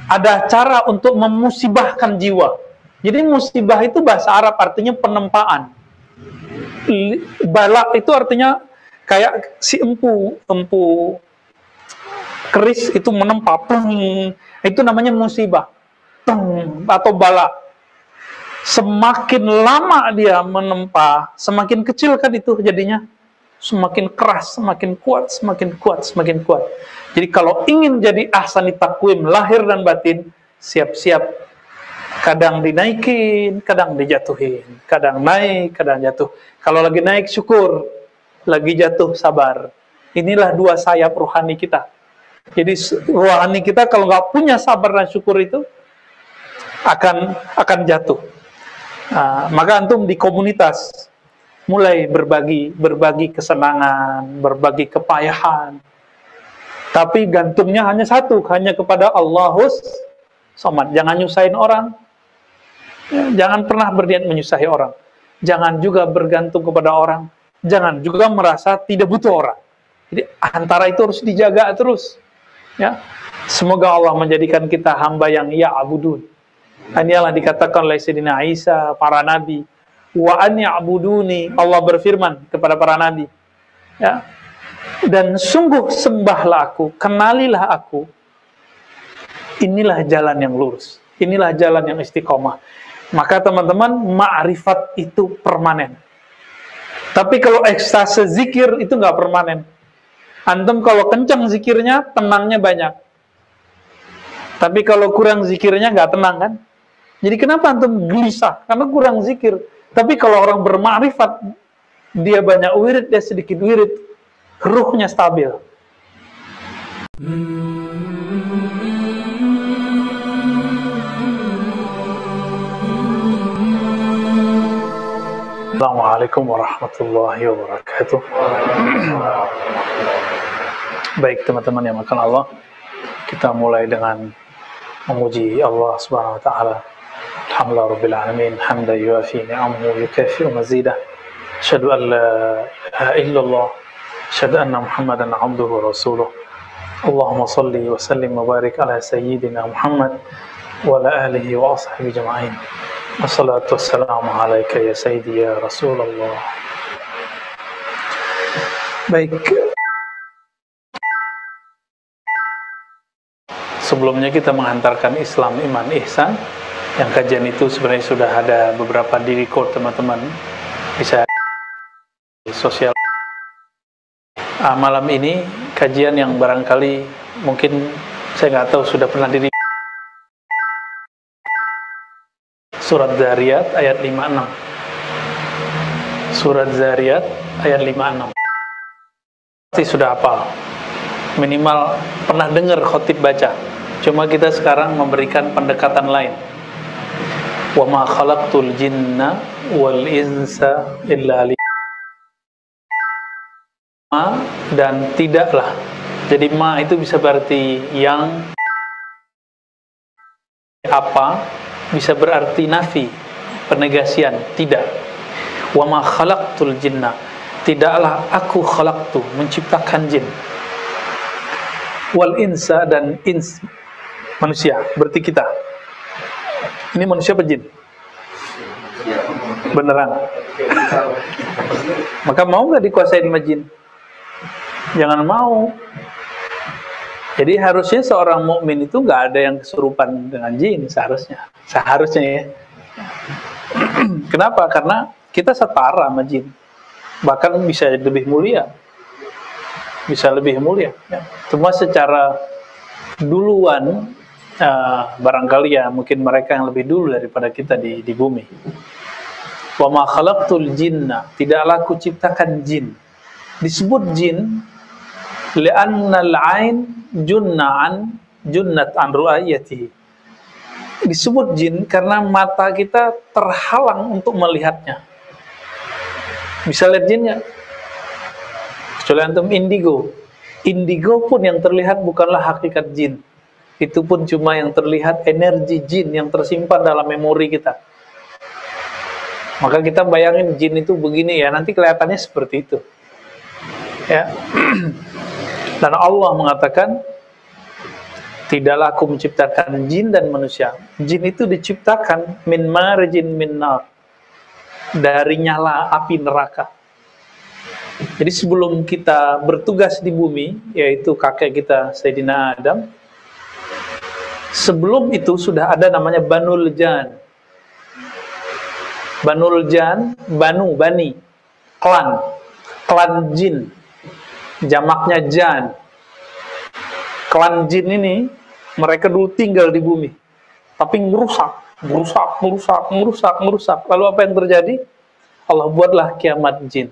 ada cara untuk memusibahkan jiwa. Jadi musibah itu bahasa Arab artinya penempaan. Bala itu artinya kayak si empu keris itu menempa, itu namanya musibah, atau bala. Semakin lama dia menempa, semakin kecil kan itu jadinya, semakin keras, semakin kuat, semakin kuat, semakin kuat. Jadi kalau ingin jadi ahsani takwim lahir dan batin, siap-siap. Kadang dinaikin, kadang dijatuhin, kadang naik, kadang jatuh. Kalau lagi naik syukur, lagi jatuh sabar. Inilah dua sayap rohani kita. Jadi rohani kita kalau nggak punya sabar dan syukur itu akan jatuh. Nah, maka antum di komunitas mulai berbagi kesenangan, berbagi kepayahan. Tapi gantungnya hanya satu, hanya kepada Allahus Somad. Jangan nyusahin orang. Jangan pernah berniat menyusahi orang. Jangan juga bergantung kepada orang. Jangan juga merasa tidak butuh orang. Jadi antara itu harus dijaga terus. Ya, semoga Allah menjadikan kita hamba yang ya'budun. Inilah dikatakan oleh Sayyidina Isa, para nabi. Wa an ya'buduni. Allah berfirman kepada para nabi. Ya. Dan sungguh sembahlah aku, kenalilah aku. Inilah jalan yang lurus. Inilah jalan yang istiqomah. Maka teman-teman, ma'rifat itu permanen. Tapi kalau ekstase zikir itu nggak permanen. Antum kalau kencang zikirnya, tenangnya banyak. Tapi kalau kurang zikirnya nggak tenang kan? Jadi kenapa antum gelisah? Karena kurang zikir. Tapi kalau orang berma'rifat, dia banyak wirid, dia sedikit wirid, ruhnya stabil. Assalamualaikum warahmatullahi wabarakatuh. Baik teman-teman yang makan Allah, kita mulai dengan memuji Allah Subhanahu wa taala. Alhamdulillah rabbil alamin, hamdan yuafi ni'amahu yukafi mazidah. Asyhadu an la ilaha illallah, asyhadu anna Muhammadan abduhu wa rasuluh. Allahumma shalli wa sallim wa barik ala sayyidina Muhammad wa ala alihi wa ashabihi jama'in. Assalatu wassalamu alaika ya sayyidi ya Rasulullah. Baik. Sebelumnya kita menghantarkan Islam, Iman, Ihsan. Yang kajian itu sebenarnya sudah ada beberapa di record teman-teman. Bisa di sosial. Malam ini kajian yang barangkali mungkin saya nggak tahu sudah pernah di Surat Zariyat ayat 56. Surat Zariyat ayat 56. Pasti sudah hafal. Minimal pernah dengar khotib baca. Cuma kita sekarang memberikan pendekatan lain. Wa ma khalaqtul jinna wal insa illa liya'budun. Dan tidaklah. Jadi ma itu bisa berarti yang, apa, bisa berarti nafi, penegasian, tidak. Wa ma khalaqtul jinna, tidaklah aku khalaqtu, menciptakan jin. Wal insa, dan ins, manusia, berarti kita. Ini manusia apa jin? Beneran. Maka mau nggak dikuasain sama jin? Jangan mau. Jadi harusnya seorang mukmin itu nggak ada yang kesurupan dengan jin, seharusnya ya. Kenapa? Karena kita setara sama jin, bahkan bisa lebih mulia, ya. Cuma secara duluan, barangkali ya mungkin mereka yang lebih dulu daripada kita di bumi. Wa ma khalaqtul jinna, tidaklah aku ciptakan jin. Disebut jin li'annal ain junnat an ru'ayatihi. Disebut jin karena mata kita terhalang untuk melihatnya. Bisa lihat jin nggak? Kecuali antum indigo. Indigo pun yang terlihat bukanlah hakikat jin. Itu pun cuma yang terlihat energi jin yang tersimpan dalam memori kita. Maka kita bayangin jin itu begini ya, nanti kelihatannya seperti itu. Ya. Dan Allah mengatakan Tidaklah aku menciptakan jin dan manusia. Jin itu diciptakan min marjin min nar, dari nyala api neraka. Jadi sebelum kita bertugas di bumi, yaitu kakek kita Sayyidina Adam, sebelum itu sudah ada namanya Banul Jan. Banul Jan, Bani, klan jin, jamaknya Jan. Klan jin ini, mereka dulu tinggal di bumi, tapi merusak. Lalu apa yang terjadi? Allah buatlah kiamat jin,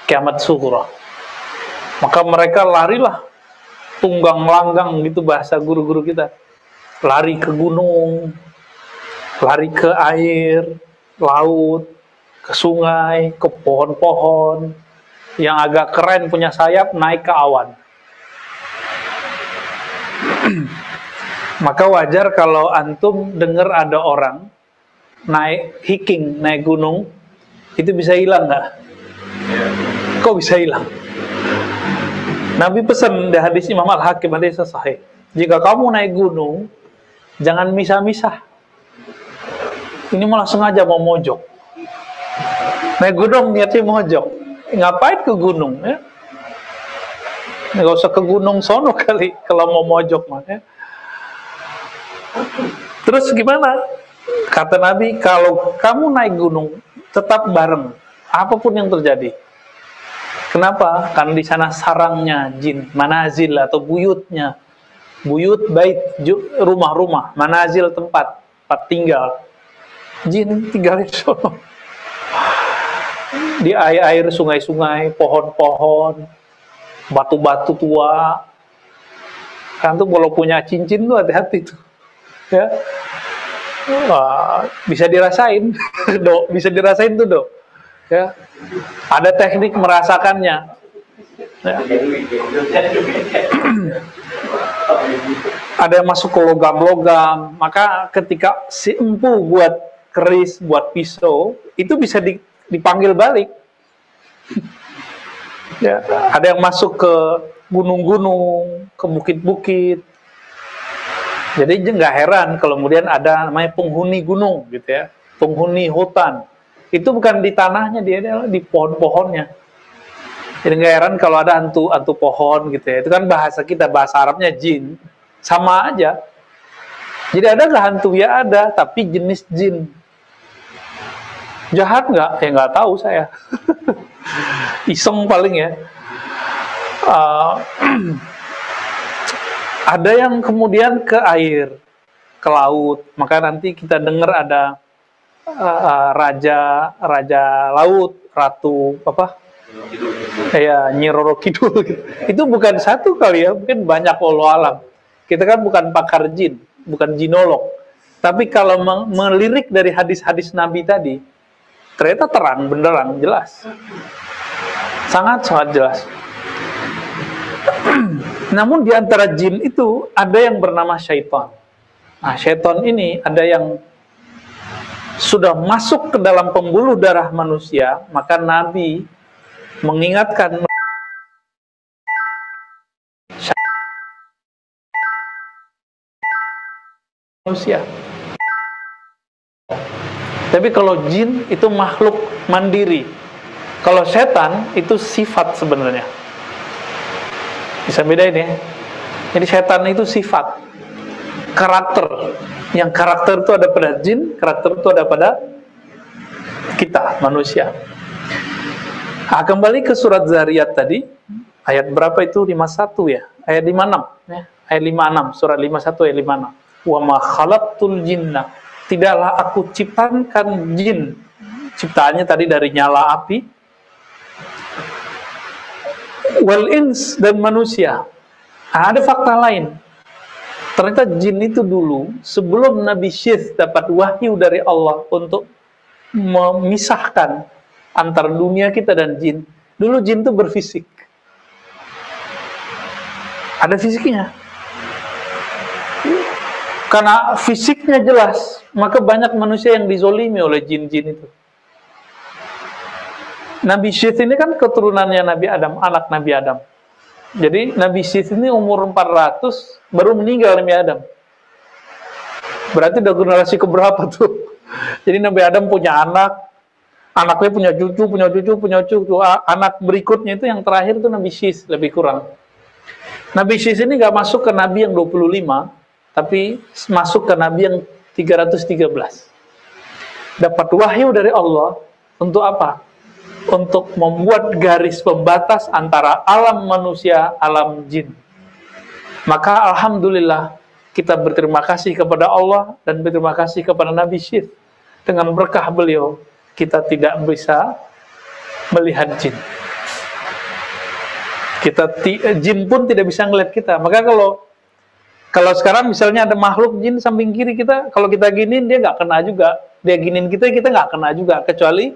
kiamat sughra. Maka mereka larilah, tunggang langgang gitu bahasa guru-guru kita. Lari ke gunung, lari ke air, laut, ke sungai, ke pohon-pohon. Yang agak keren punya sayap, naik ke awan. Maka wajar kalau antum dengar ada orang naik hiking, naik gunung, itu bisa hilang nggak? Kok bisa hilang? Nabi pesan di hadis Imam Al-Hakim, hadis sahih, jika kamu naik gunung, jangan misah-misah. Ini malah sengaja mau mojok. Naik gunung niatnya mojok. Ngapain ke gunung? Ya? Nggak usah ke gunung sono kali kalau mau mojok mah. Ya? Terus gimana? Kata Nabi, kalau kamu naik gunung tetap bareng, apapun yang terjadi. Kenapa? Karena di sana sarangnya jin, manazil atau buyutnya. Buyut, bait, rumah-rumah, manazil tempat tinggal. Jin tinggal di sana. Di air-air, sungai-sungai, pohon-pohon, batu-batu tua. Kan tuh kalau punya cincin tuh hati-hati tuh. Ya. Bisa dirasain. Bisa dirasain tuh, Dok. Ya. Ada teknik merasakannya. Ya. Ada yang masuk ke logam-logam, maka ketika si empu buat keris, buat pisau, itu bisa dipanggil balik. Ya, ada yang masuk ke gunung-gunung, ke bukit-bukit. Jadi nggak heran kalau kemudian ada namanya penghuni gunung, gitu ya, penghuni hutan. Itu bukan di tanahnya, dia di pohon-pohonnya. Jadi nggak heran kalau ada hantu pohon, gitu ya. Itu kan bahasa kita, bahasa Arabnya jin, sama aja. Jadi ada nggak hantu? Ya ada, tapi jenis jin. Jahat nggak? Ya nggak tahu saya. Iseng paling ya. Ada yang kemudian ke air, ke laut. Maka nanti kita dengar ada raja laut, ratu apa? Ya, Nyi Roro Kidul. Itu bukan satu kali ya, mungkin banyak, wallahu alam. Kita kan bukan pakar jin, bukan jinolog. Tapi kalau melirik dari hadis-hadis Nabi tadi, ternyata terang, beneran, jelas. Sangat-sangat jelas. Namun di antara jin itu ada yang bernama syaitan. Nah, syaitan ini ada yang sudah masuk ke dalam pembuluh darah manusia, maka Nabi mengingatkan manusia. Tapi kalau jin itu makhluk mandiri. Kalau setan itu sifat sebenarnya. Bisa bedain ya. Jadi setan itu sifat, karakter. Yang karakter itu ada pada jin, karakter itu ada pada kita, manusia. Nah, kembali ke surat Zariyat tadi, ayat berapa itu? 51 ya? Ayat 56 ya. Ayat 56, surat 51 ayat 56. Wa ma khalaqtul jinna, tidaklah aku ciptakan jin. Ciptaannya tadi dari nyala api, wal ins, dan manusia. Nah, ada fakta lain. Ternyata jin itu dulu, sebelum Nabi Syith dapat wahyu dari Allah untuk memisahkan antara dunia kita dan jin, dulu jin itu berfisik. Ada fisiknya. Karena fisiknya jelas, maka banyak manusia yang dizolimi oleh jin-jin itu. Nabi Syith ini kan keturunannya Nabi Adam, anak Nabi Adam. Jadi Nabi Syith ini umur 400 baru meninggal Nabi Adam. Berarti udah generasi keberapa tuh? Jadi Nabi Adam punya anak, anaknya punya cucu, anak berikutnya itu yang terakhir itu Nabi Syith, lebih kurang. Nabi Syith ini gak masuk ke Nabi yang 25, tapi masuk ke Nabi yang 313. Dapat wahyu dari Allah untuk apa? Untuk membuat garis pembatas antara alam manusia, alam jin. Maka alhamdulillah kita berterima kasih kepada Allah dan berterima kasih kepada Nabi Syith. Dengan berkah beliau, kita tidak bisa melihat jin. Jin pun tidak bisa ngelihat kita. Maka kalau sekarang misalnya ada makhluk jin samping kiri kita, kalau kita giniin dia nggak kena juga. Dia giniin kita nggak kena juga, kecuali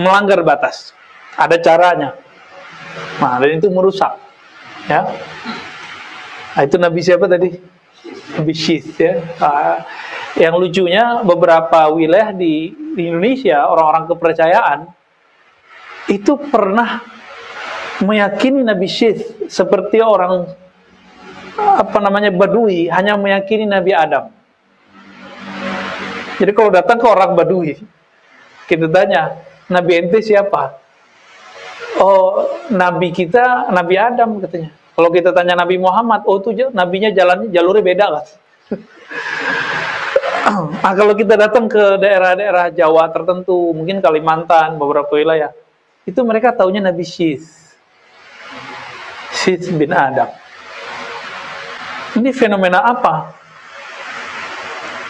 melanggar batas. Ada caranya. Nah, dan itu merusak. Ya. Nah, itu Nabi siapa tadi? Nabi Syith, ya. Yang lucunya beberapa wilayah di Indonesia, orang-orang kepercayaan itu pernah meyakini Nabi Syith seperti orang Badui hanya meyakini Nabi Adam. Jadi kalau datang ke orang Badui, kita tanya, Nabi ente siapa? Oh, Nabi kita Nabi Adam katanya. Kalau kita tanya Nabi Muhammad, oh itu nabinya jalurnya beda lah. Nah, kalau kita datang ke daerah-daerah Jawa tertentu, mungkin Kalimantan, beberapa wilayah, itu mereka taunya Nabi Syith bin Adam. Ini fenomena apa?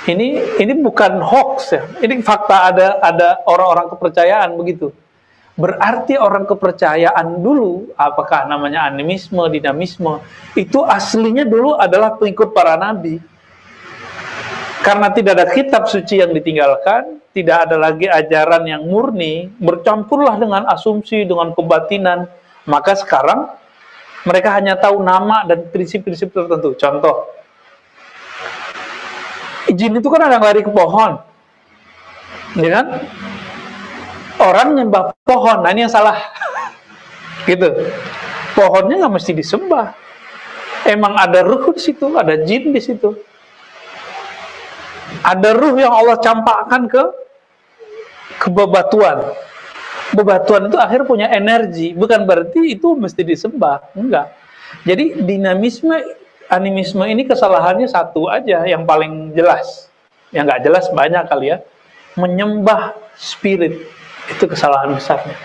Ini bukan hoax ya. Ini fakta, ada orang-orang kepercayaan begitu. Berarti orang kepercayaan dulu, apakah namanya animisme, dinamisme, itu aslinya dulu adalah pengikut para nabi. Karena tidak ada kitab suci yang ditinggalkan, tidak ada lagi ajaran yang murni, bercampurlah dengan asumsi, dengan kebatinan. Maka sekarang mereka hanya tahu nama dan prinsip-prinsip tertentu. Contoh, jin itu kan ada yang lari ke pohon, ya kan? Orang nyembah pohon, nah ini yang salah. Gitu. Pohonnya nggak mesti disembah. Emang ada ruh di situ, ada jin di situ. Ada ruh yang Allah campakkan ke bebatuan. Bebatuan itu akhirnya punya energi, bukan berarti itu mesti disembah, enggak. Jadi dinamisme, animisme ini kesalahannya satu aja yang paling jelas. Yang nggak jelas banyak kali ya. Menyembah spirit, itu kesalahan besarnya.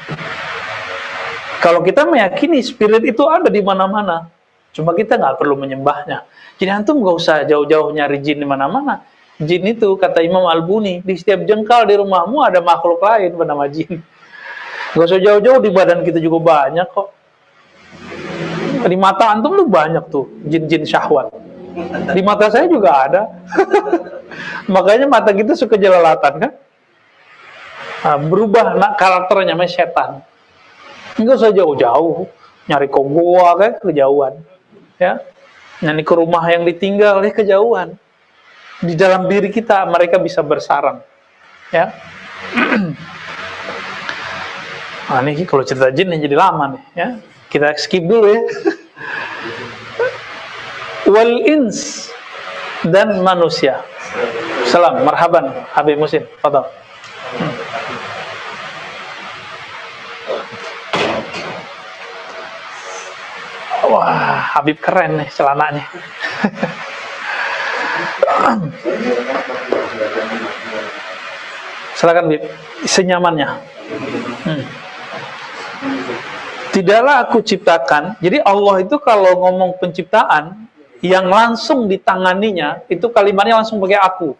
Kalau kita meyakini spirit itu ada di mana-mana, cuma kita nggak perlu menyembahnya. Jadi antum nggak usah jauh-jauh nyari jin di mana-mana. Jin itu, kata Imam Al-Buni, di setiap jengkal di rumahmu ada makhluk lain bernama jin. Gak usah jauh-jauh, di badan kita juga banyak kok. Di mata antum tuh banyak tuh jin-jin syahwat. Di mata saya juga ada. Makanya mata kita suka jelalatan kan. Nah, berubah karakternya namanya setan. Gak usah jauh-jauh, nyari ke goa kan kejauhan. Ya, nyari ke rumah yang ditinggal kejauhan. Di dalam diri kita mereka bisa bersarang. Ya. Nah, ini kalau cerita jin yang jadi lama nih, ya. Kita skip dulu ya. Wal ins, dan manusia. Salam, marhaban, Habib Musin. Fadhal. Wah, Habib keren nih celananya. Silakan Bib, senyamannya. Tidaklah aku ciptakan. Jadi Allah itu kalau ngomong penciptaan, yang langsung ditanganinya itu kalimatnya langsung pakai aku.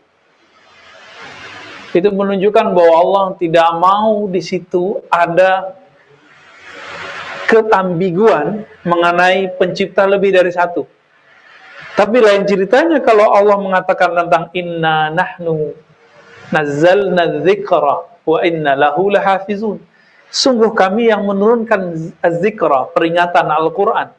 Itu menunjukkan bahwa Allah tidak mau di situ ada keambiguan mengenai pencipta lebih dari satu. Tapi lain ceritanya kalau Allah mengatakan tentang inna nahnu nazzalna dzikra wa inna lahu lahafizun. Sungguh kami yang menurunkan az-zikra, peringatan Al-Quran,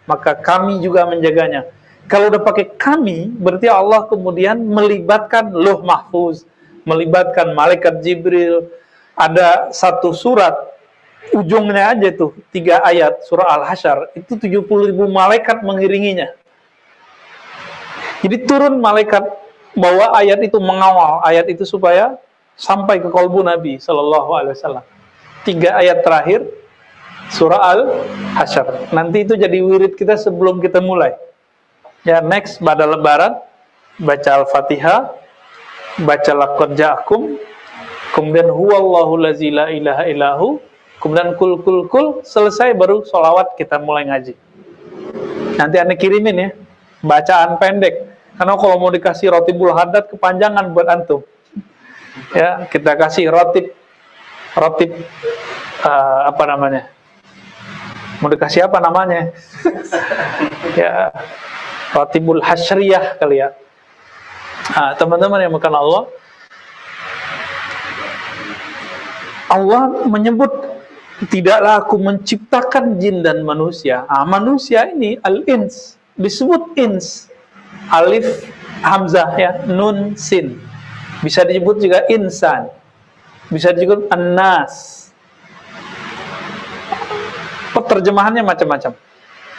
maka kami juga menjaganya. Kalau udah pakai kami, berarti Allah kemudian melibatkan Lauh Mahfuz, melibatkan Malaikat Jibril. Ada satu surat ujungnya aja tuh 3 ayat surah Al-Hasyr itu 70.000 malaikat mengiringinya. Jadi turun malaikat bawa ayat itu, mengawal ayat itu supaya sampai ke kalbu Nabi Shallallahu Alaihi Wasallam. 3 ayat terakhir surah Al-Hasyr. Nanti itu jadi wirid kita sebelum kita mulai. Ya, next pada Lebaran baca Al-Fatihah, baca laqad ja'akum, kemudian huwallahu lazi la ilaha illahu, kemudian kul kul kul, selesai baru sholawat kita mulai ngaji. Nanti Anda kirimin ya bacaan pendek, karena kalau mau dikasih rotibul haddad kepanjangan buat antum. Ya, kita kasih rotib apa namanya? Mau dikasih apa namanya? Ya, rotibul hasyriyah kali ya. Nah, teman-teman yang makan Allah menyebut, tidaklah aku menciptakan jin dan manusia. Manusia ini al-ins, disebut ins, alif hamzah ya, nun sin. Bisa disebut juga insan, bisa disebut an-nas. Terjemahannya macam-macam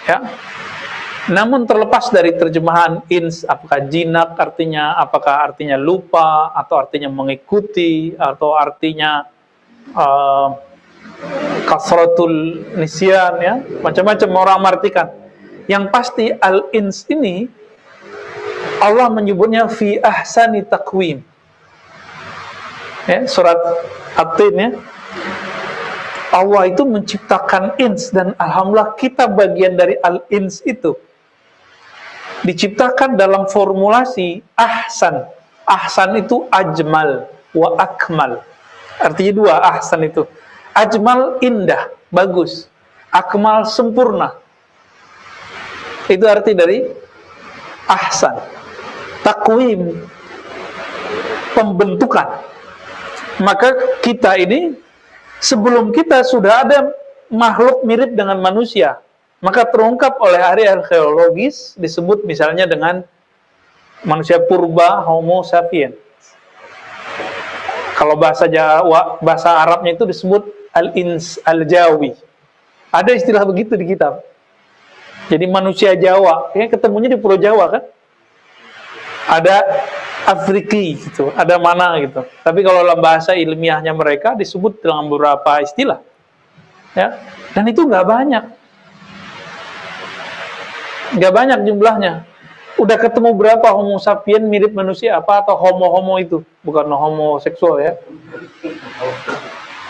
ya. Namun terlepas dari terjemahan ins, apakah jinak artinya, apakah artinya lupa, atau artinya mengikuti, atau artinya kasratul nisyan ya, macam-macam orang mengartikan. Yang pasti al-ins ini Allah menyebutnya fi ahsani taqwim. Ya, surat At-Tin ya. Allah itu menciptakan ins, dan alhamdulillah kita bagian dari al-ins itu. Diciptakan dalam formulasi ahsan. Ahsan itu ajmal wa akmal. Artinya 2 ahsan itu. Ajmal indah, bagus. Akmal sempurna. Itu arti dari ahsan. Takwim, pembentukan. Maka kita ini, sebelum kita sudah ada makhluk mirip dengan manusia, maka terungkap oleh ahli arkeologis, disebut misalnya dengan manusia purba, Homo sapiens. Kalau bahasa Jawa, bahasa Arabnya itu disebut al-ins al-jawi. Ada istilah begitu di kitab. Jadi manusia Jawa, ya ketemunya di Pulau Jawa kan? Ada Afriki gitu, ada mana gitu. Tapi kalau dalam bahasa ilmiahnya mereka disebut dengan beberapa istilah. Ya, dan itu nggak banyak. Nggak banyak jumlahnya. Udah ketemu berapa Homo sapien mirip manusia apa, atau homo-homo itu, bukan homoseksual ya.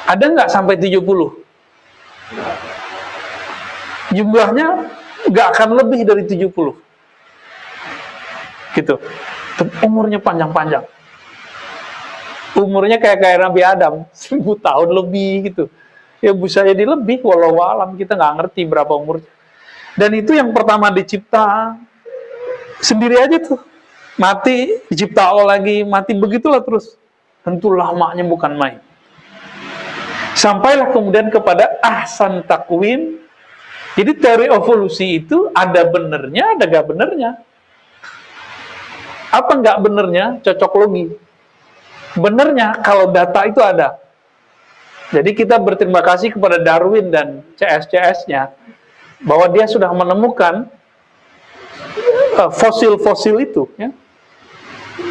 Ada nggak sampai 70? Jumlahnya nggak akan lebih dari 70. Gitu. Umurnya panjang-panjang. Umurnya kayak Nabi Adam, 1000 tahun lebih gitu. Ya bisa jadi lebih, walau alam, kita nggak ngerti berapa umurnya. Dan itu yang pertama dicipta sendiri aja tuh. Mati, dicipta Allah lagi, mati, begitulah terus. Tentu lamanya bukan main. Sampailah kemudian kepada ahsan takwim. Jadi teori evolusi itu ada benernya, ada gak benernya. Apa nggak benernya? Cocok logi. Benernya kalau data itu ada. Jadi kita berterima kasih kepada Darwin dan CS-CS-nya bahwa dia sudah menemukan fosil-fosil itu.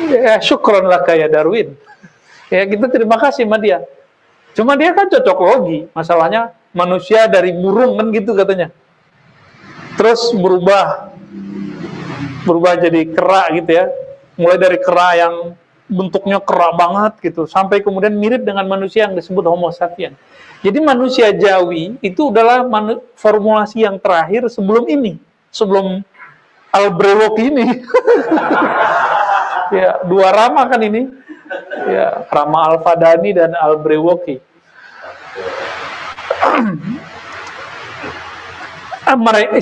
Ya, syukron laka ya Darwin. Ya kita terima kasih sama dia. Cuma dia kan cocok logi. Masalahnya manusia dari burung kan gitu katanya. Terus berubah jadi kera gitu ya. Mulai dari kera yang bentuknya kera banget gitu, sampai kemudian mirip dengan manusia yang disebut Homo sapiens. Jadi manusia Jawi itu adalah formulasi yang terakhir sebelum ini, sebelum Al-Brewok ini. Ya, 2 Rama kan ini. Ya, Rama Al-Fadani dan Al-Brewoki.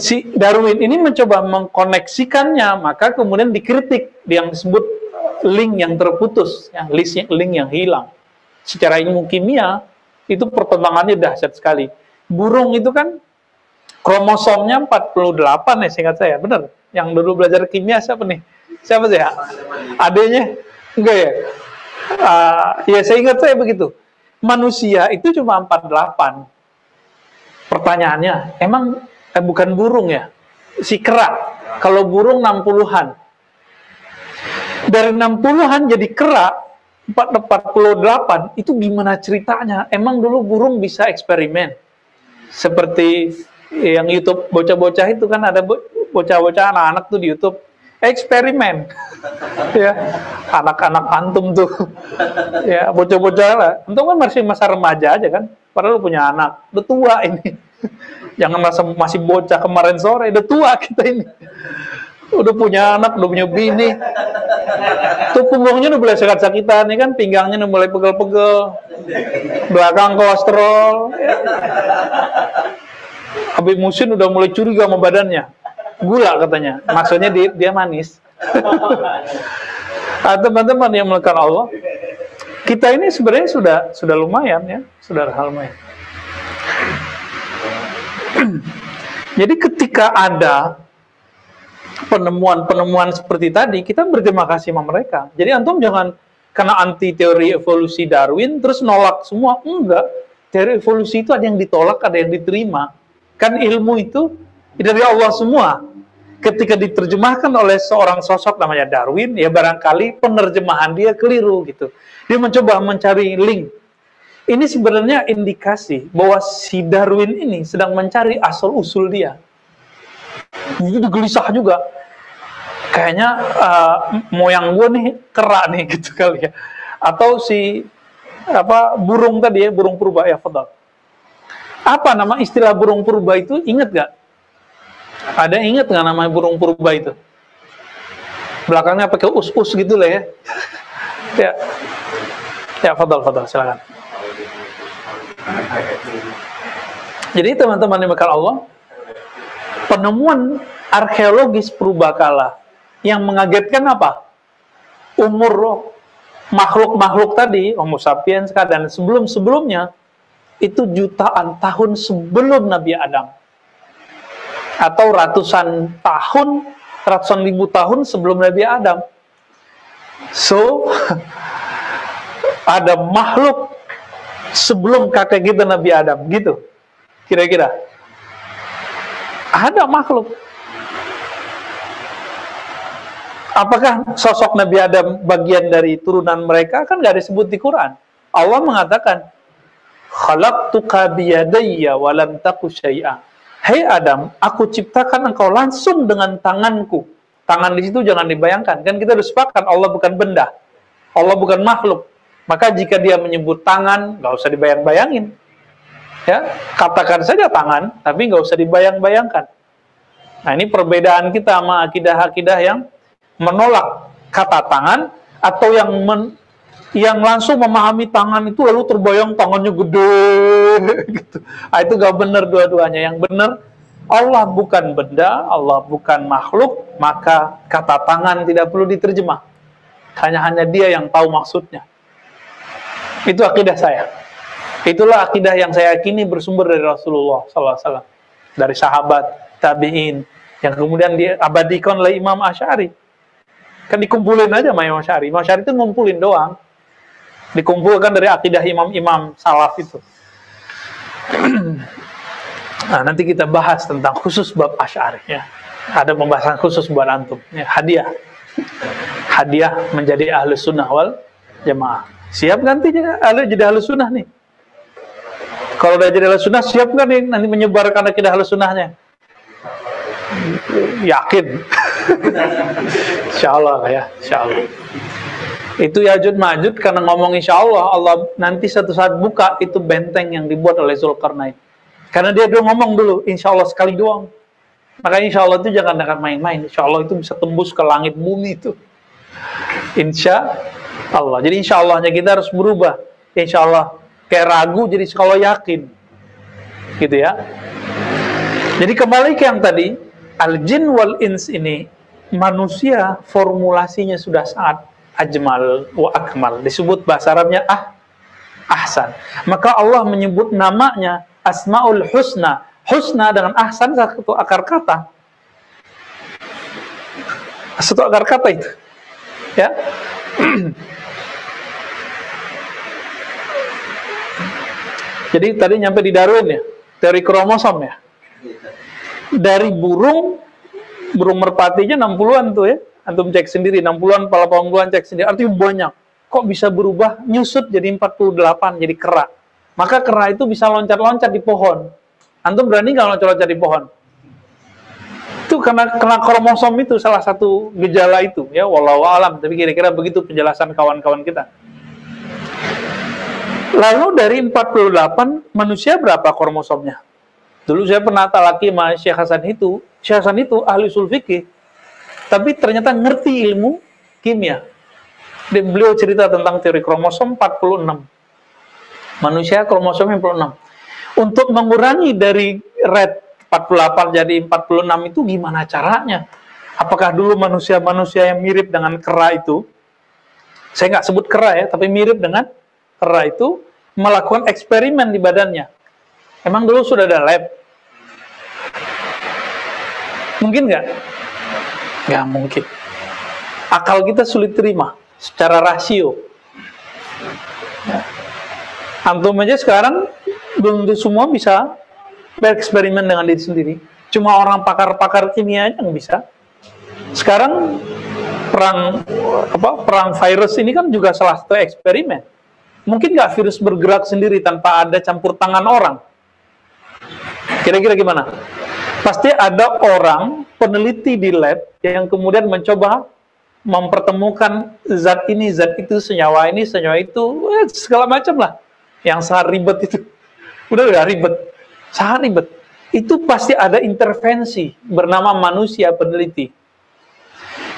Si Darwin ini mencoba mengkoneksikannya, maka kemudian dikritik yang disebut link yang terputus, link yang hilang. Secara ilmu kimia itu perkembangannya dahsyat sekali. Burung itu kan kromosomnya 48 ya, seingat saya, benar. Yang dulu belajar kimia siapa nih? Siapa sih ya? Adanya? Enggak ya? Ya saya ingat saya begitu. Manusia itu cuma 48. Pertanyaannya, emang bukan burung ya? Si kera. Kalau burung 60-an. Dari 60-an jadi kera 48, itu gimana ceritanya? Emang dulu burung bisa eksperimen? Seperti yang YouTube bocah-bocah itu kan, ada bocah-bocah anak-anak tuh di YouTube eksperimen. Ya, anak-anak antum tuh. Ya, bocah-bocah lah. Antum kan masih masa remaja aja kan? Padahal lu punya anak, udah tua ini. Jangan masih bocah kemarin sore, udah tua kita ini. Udah punya anak, udah punya bini. Tuh punggungnya udah mulai sakit-sakitan, nih kan, pinggangnya udah mulai pegel-pegel. Belakang kolesterol. Ya. Habib Musin udah mulai curiga sama badannya. Gula katanya. Maksudnya dia manis. Teman-teman yang melakukan Allah, kita ini sebenarnya sudah lumayan ya, sudah lumayan. Jadi ketika ada penemuan-penemuan seperti tadi, kita berterima kasih sama mereka. Jadi antum jangan karena anti teori evolusi Darwin terus nolak semua. Enggak. Teori evolusi itu ada yang ditolak, ada yang diterima. Kan ilmu itu dari Allah semua. Ketika diterjemahkan oleh seorang sosok namanya Darwin, ya barangkali penerjemahan dia keliru gitu. Dia mencoba mencari link. Ini sebenarnya indikasi bahwa si Darwin ini sedang mencari asal-usul dia. Itu gelisah juga. Kayaknya moyang gue nih kera nih gitu kali ya. Atau si burung tadi ya, burung purba ya, fadal. Apa nama istilah burung purba itu? Ingat gak? Ada yang ingat nggak namanya burung purba itu? Belakangnya pakai us-us gitu lah ya. Ya, fadal, silakan. Jadi teman-teman dimakan Allah, penemuan arkeologis purbakala yang mengagetkan apa? Umur makhluk-makhluk tadi, Homo sapiens dan sebelum-sebelumnya itu jutaan tahun sebelum Nabi Adam. Atau ratusan ribu tahun sebelum Nabi Adam. So, ada makhluk sebelum kakek kita Nabi Adam, gitu. Kira-kira. Ada makhluk. Apakah sosok Nabi Adam bagian dari turunan mereka? Kan nggak disebut di Quran. Allah mengatakan, khalaqtuka biyadayya wa lam taku syai'a. Hei Adam, aku ciptakan engkau langsung dengan tanganku. Tangan di situ jangan dibayangkan. Kan kita udah sepakat Allah bukan benda. Allah bukan makhluk. Maka jika dia menyebut tangan, nggak usah dibayang-bayangin. Ya, katakan saja tangan, tapi nggak usah dibayang-bayangkan. Nah, ini perbedaan kita sama akidah-akidah yang menolak kata tangan, atau yang langsung memahami tangan itu lalu terbayang tangannya gede gitu. Itu gak benar dua-duanya. Yang benar, Allah bukan benda, Allah bukan makhluk, maka kata tangan tidak perlu diterjemah. Hanya dia yang tahu maksudnya. Itu akidah saya. Itulah akidah yang saya yakini bersumber dari Rasulullah SAW, dari sahabat, tabi'in, yang kemudian diabadikan oleh Imam Asy'ari. Kan dikumpulin aja sama Imam Asy'ari. Imam Asy'ari itu ngumpulin doang. Dikumpulkan dari akidah imam-imam salaf itu. Nah, nanti kita bahas tentang khusus bab Asy'ari ya. Ada pembahasan khusus buat antum ya, hadiah menjadi ahli sunnah wal jamaah. Siap nanti jadi ahli sunnah nih. Kalau udah jadi ahli sunnah, siap nggak nih nanti menyebarkan akidah ahli sunnahnya? Yakin. Insyaallah ya, insyaallah. Itu Ya'juj Ma'juj karena ngomong insyaallah, Allah nanti satu saat buka itu benteng yang dibuat oleh Zulkarnain. Karena dia udah ngomong dulu, insyaallah sekali doang. Maka insyaallah itu jangan main-main. Insyaallah itu bisa tembus ke langit bumi itu. Insya Allah. Jadi insyallahnya kita harus berubah. Insyaallah kayak ragu jadi kalau yakin. Gitu ya. Jadi kembali ke yang tadi, al-jin wal ins ini, manusia formulasinya sudah sangat ajmal wa akmal. Disebut bahasa Arabnya ahsan. Maka Allah menyebut namanya Asmaul Husna. Husna dengan ahsan satu akar kata. Satu akar kata itu. Ya. Jadi tadi nyampe di Darwin ya. teori kromosom ya. Dari burung merpatinya 60-an tuh ya. Antum cek sendiri, 60-an, 80-an cek sendiri. Artinya banyak. Kok bisa berubah, nyusut jadi 48, jadi kera. Maka kera itu bisa loncat-loncat di pohon. Antum berani nggak loncat-loncat di pohon? Itu karena kromosom itu salah satu gejala itu. Ya, wallahu alam. Tapi kira-kira begitu penjelasan kawan-kawan kita. Lalu dari 48, manusia berapa kromosomnya? Dulu saya pernah talaki sama Syekh Hasan itu. Syekh Hasan itu ahli usul fikih. Tapi ternyata ngerti ilmu kimia. Dan beliau cerita tentang teori kromosom 46. Manusia kromosomnya 46. Untuk mengurangi dari rate 48 jadi 46 itu gimana caranya? Apakah dulu manusia-manusia yang mirip dengan kera itu, saya nggak sebut kera ya, tapi mirip dengan kera itu, melakukan eksperimen di badannya. Emang dulu sudah ada lab? Mungkin nggak? Nggak mungkin. Akal kita sulit terima secara rasio. Antum aja sekarang belum semua bisa bereksperimen dengan diri sendiri. Cuma orang pakar-pakar kimia aja yang bisa. Sekarang perang virus ini kan juga salah satu eksperimen. Mungkin nggak virus bergerak sendiri tanpa ada campur tangan orang? Kira-kira gimana? Pasti ada orang peneliti di lab yang kemudian mencoba mempertemukan zat ini, zat itu, senyawa ini, senyawa itu, segala macam lah. Yang sangat ribet itu. Udah gak ribet. Sangat ribet. Itu pasti ada intervensi bernama manusia peneliti.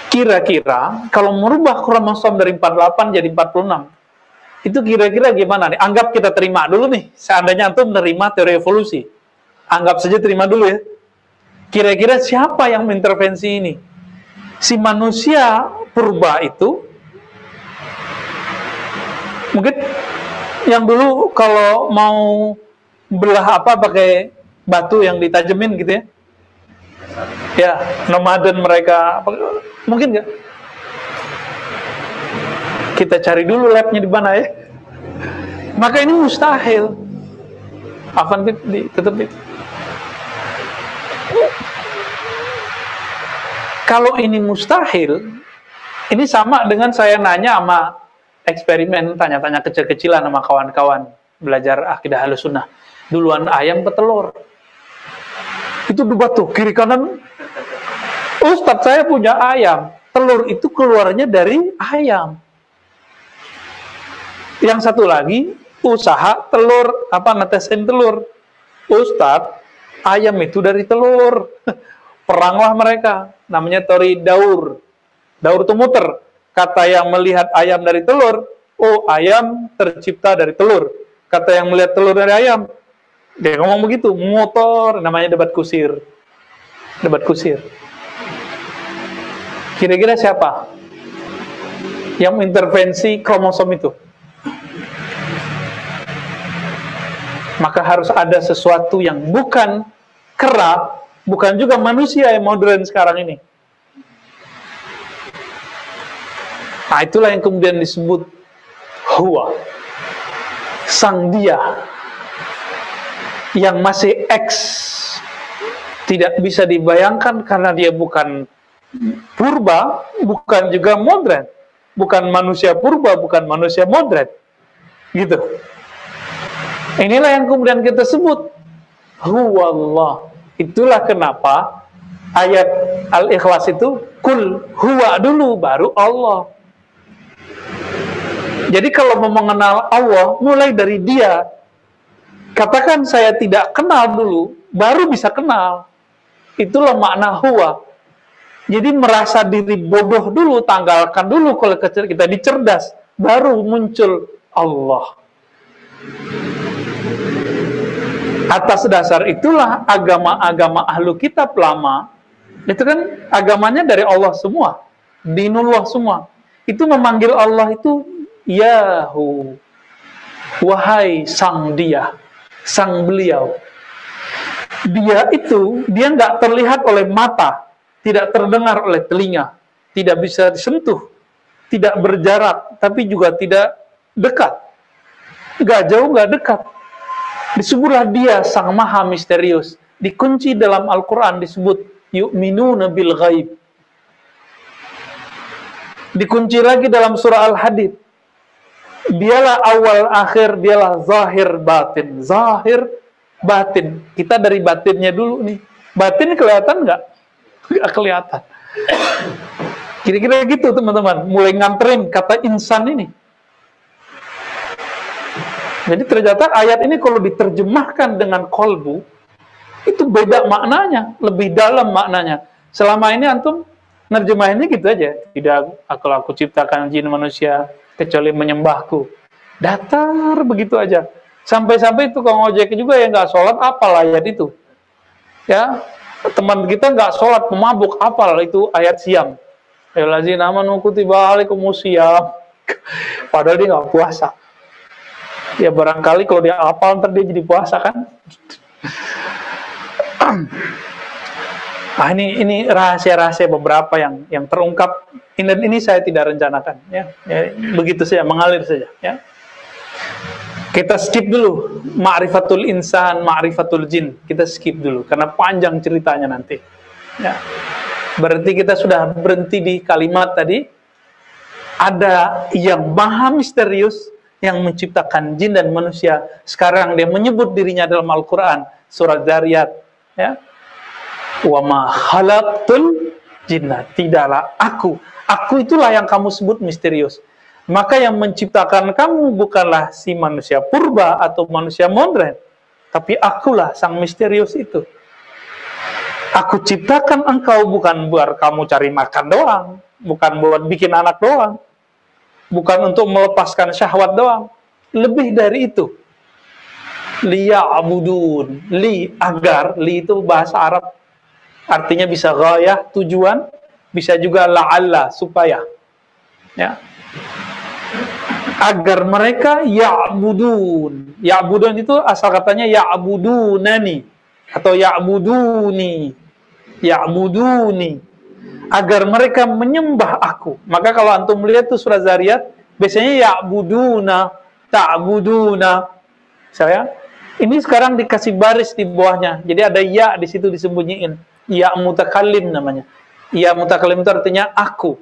Kira-kira kalau merubah kromosom dari 48 jadi 46, itu kira-kira gimana nih? Anggap kita terima dulu nih. Seandainya antum menerima teori evolusi. Anggap saja terima dulu ya. Kira-kira siapa yang mengintervensi ini? Si manusia purba itu, mungkin yang dulu kalau mau belah apa pakai batu yang ditajemin gitu ya. Ya, nomaden mereka, mungkin nggak? Kita cari dulu labnya di mana ya. Maka ini mustahil. Afan tetap itu. Kalau ini mustahil, ini sama dengan saya nanya sama eksperimen, tanya-tanya kecil-kecilan sama kawan-kawan belajar akidah Ahlussunnah. Duluan ayam ke telur. Itu debat tuh, kiri kanan. Ustadz, saya punya ayam. Telur itu keluarnya dari ayam. Yang satu lagi, usaha telur, netesin telur. Ustadz, ayam itu dari telur. Peranglah mereka. Namanya teori Daur. Daur itu muter. Kata yang melihat ayam dari telur, oh ayam tercipta dari telur. Kata yang melihat telur dari ayam, dia ngomong begitu, motor, namanya debat kusir. Debat kusir. Kira-kira siapa yang mengintervensi kromosom itu? Maka harus ada sesuatu yang bukan kera, bukan juga manusia yang modern sekarang ini. Nah, itulah yang kemudian disebut Huwa, sang dia yang masih X, tidak bisa dibayangkan karena dia bukan purba, bukan juga modern, bukan manusia purba, bukan manusia modern, gitu. Inilah yang kemudian kita sebut Huwallah. Itulah kenapa ayat Al-Ikhlas itu kul huwa dulu baru Allah. Jadi kalau mau mengenal Allah, mulai dari dia. Katakan saya tidak kenal dulu, baru bisa kenal. Itulah makna huwa. Jadi merasa diri bodoh dulu, tanggalkan dulu kalau kita dicerdas, baru muncul Allah. Atas dasar itulah agama-agama ahlu kitab lama, itu kan agamanya dari Allah semua, dinullah semua. Itu memanggil Allah itu Yahu, wahai sang dia, sang beliau. Dia itu, dia nggak terlihat oleh mata, tidak terdengar oleh telinga, tidak bisa disentuh, tidak berjarak, tapi juga tidak dekat. Nggak jauh, nggak dekat. Disebutlah dia sang maha misterius. Dikunci dalam Al-Quran disebut yu'minuna bil ghaib. Dikunci lagi dalam surah Al-Hadid. Dialah awal akhir, dialah zahir batin. Zahir batin. Kita dari batinnya dulu nih. Batin kelihatan nggak? Nggak kelihatan. Kira-kira gitu teman-teman. Mulai nganterin kata insan ini. Jadi ternyata ayat ini kalau diterjemahkan dengan kolbu, itu beda maknanya, lebih dalam maknanya. Selama ini antum nerjemahinnya gitu aja. Tidak, kalau aku ciptakan jin manusia kecuali menyembahku. Datar begitu aja. Sampai-sampai itu kalau ngojek juga yang nggak sholat, apal ayat itu. Ya, teman kita nggak sholat, pemabuk, apal itu ayat siam. Ayyuhallazina amanu kutiba alaikumus syiyam. Padahal dia nggak puasa. Ya barangkali kalau dia apal ntar dia jadi puasa kan. Nah, ini rahasia-rahasia beberapa yang terungkap. Ini saya tidak rencanakan ya. Begitu saja, mengalir saja ya. Kita skip dulu ma'rifatul insan, ma'rifatul jin. Kita skip dulu karena panjang ceritanya nanti. Ya. Berarti kita sudah berhenti di kalimat tadi. Ada yang maha misterius yang menciptakan jin dan manusia. Sekarang dia menyebut dirinya dalam Al-Quran, surat Dzariyat, ya. Wa ma khalaqtul jinna, tidaklah aku itulah yang kamu sebut misterius. Maka yang menciptakan kamu bukanlah si manusia purba atau manusia modern, tapi akulah sang misterius itu. Aku ciptakan engkau bukan buat kamu cari makan doang, bukan buat bikin anak doang, bukan untuk melepaskan syahwat doang. Lebih dari itu. Liya'budun. Li, agar. Li itu bahasa Arab. Artinya bisa ghayah, tujuan. Bisa juga la'alla, supaya. Ya. Agar mereka ya'budun. Ya'budun itu asal katanya ya'budunani. Atau ya'buduni. Ya'buduni. Agar mereka menyembah aku. Maka kalau antum melihat tuh surah Zariyat, biasanya ya'buduna, ta'buduna. Saya, ini sekarang dikasih baris di bawahnya. Jadi ada ya di situ disembunyiin. Ya mutakallim namanya. Ya mutakallim itu artinya aku.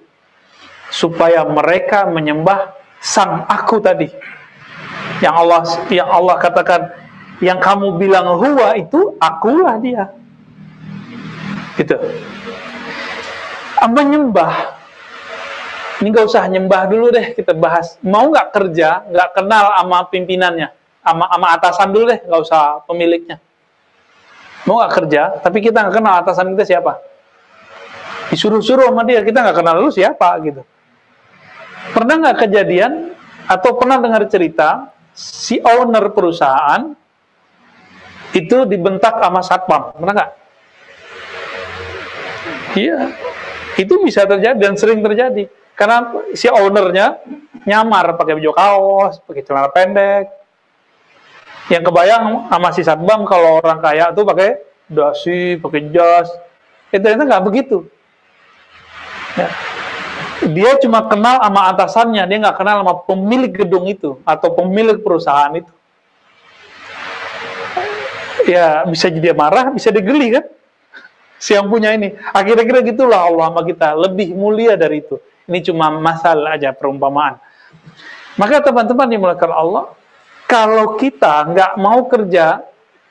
Supaya mereka menyembah sang aku tadi. Yang Allah katakan, yang kamu bilang huwa itu akulah dia. Gitu. Menyembah, ini gak usah nyembah dulu deh, kita bahas. Mau nggak kerja, nggak kenal sama pimpinannya, sama atasan dulu deh, nggak usah pemiliknya. Mau nggak kerja, tapi kita nggak kenal atasan kita siapa. Disuruh-suruh sama dia, kita nggak kenal lu siapa gitu. Pernah nggak kejadian atau pernah dengar cerita si owner perusahaan itu dibentak sama satpam? Pernah nggak? Iya. Itu bisa terjadi dan sering terjadi karena si ownernya nyamar pakai baju kaos, pakai celana pendek. Yang kebayang sama si satpam kalau orang kaya tuh pakai dasi, pakai jas. Ternyata nggak begitu. Ya. Dia cuma kenal sama atasannya, dia nggak kenal sama pemilik gedung itu atau pemilik perusahaan itu. Ya bisa jadi marah, bisa digeli kan? Si yang punya ini. Akhir-akhir gitulah Allah sama kita. Lebih mulia dari itu. Ini cuma masalah aja, perumpamaan. Maka teman-teman dimulakan Allah, kalau kita nggak mau kerja,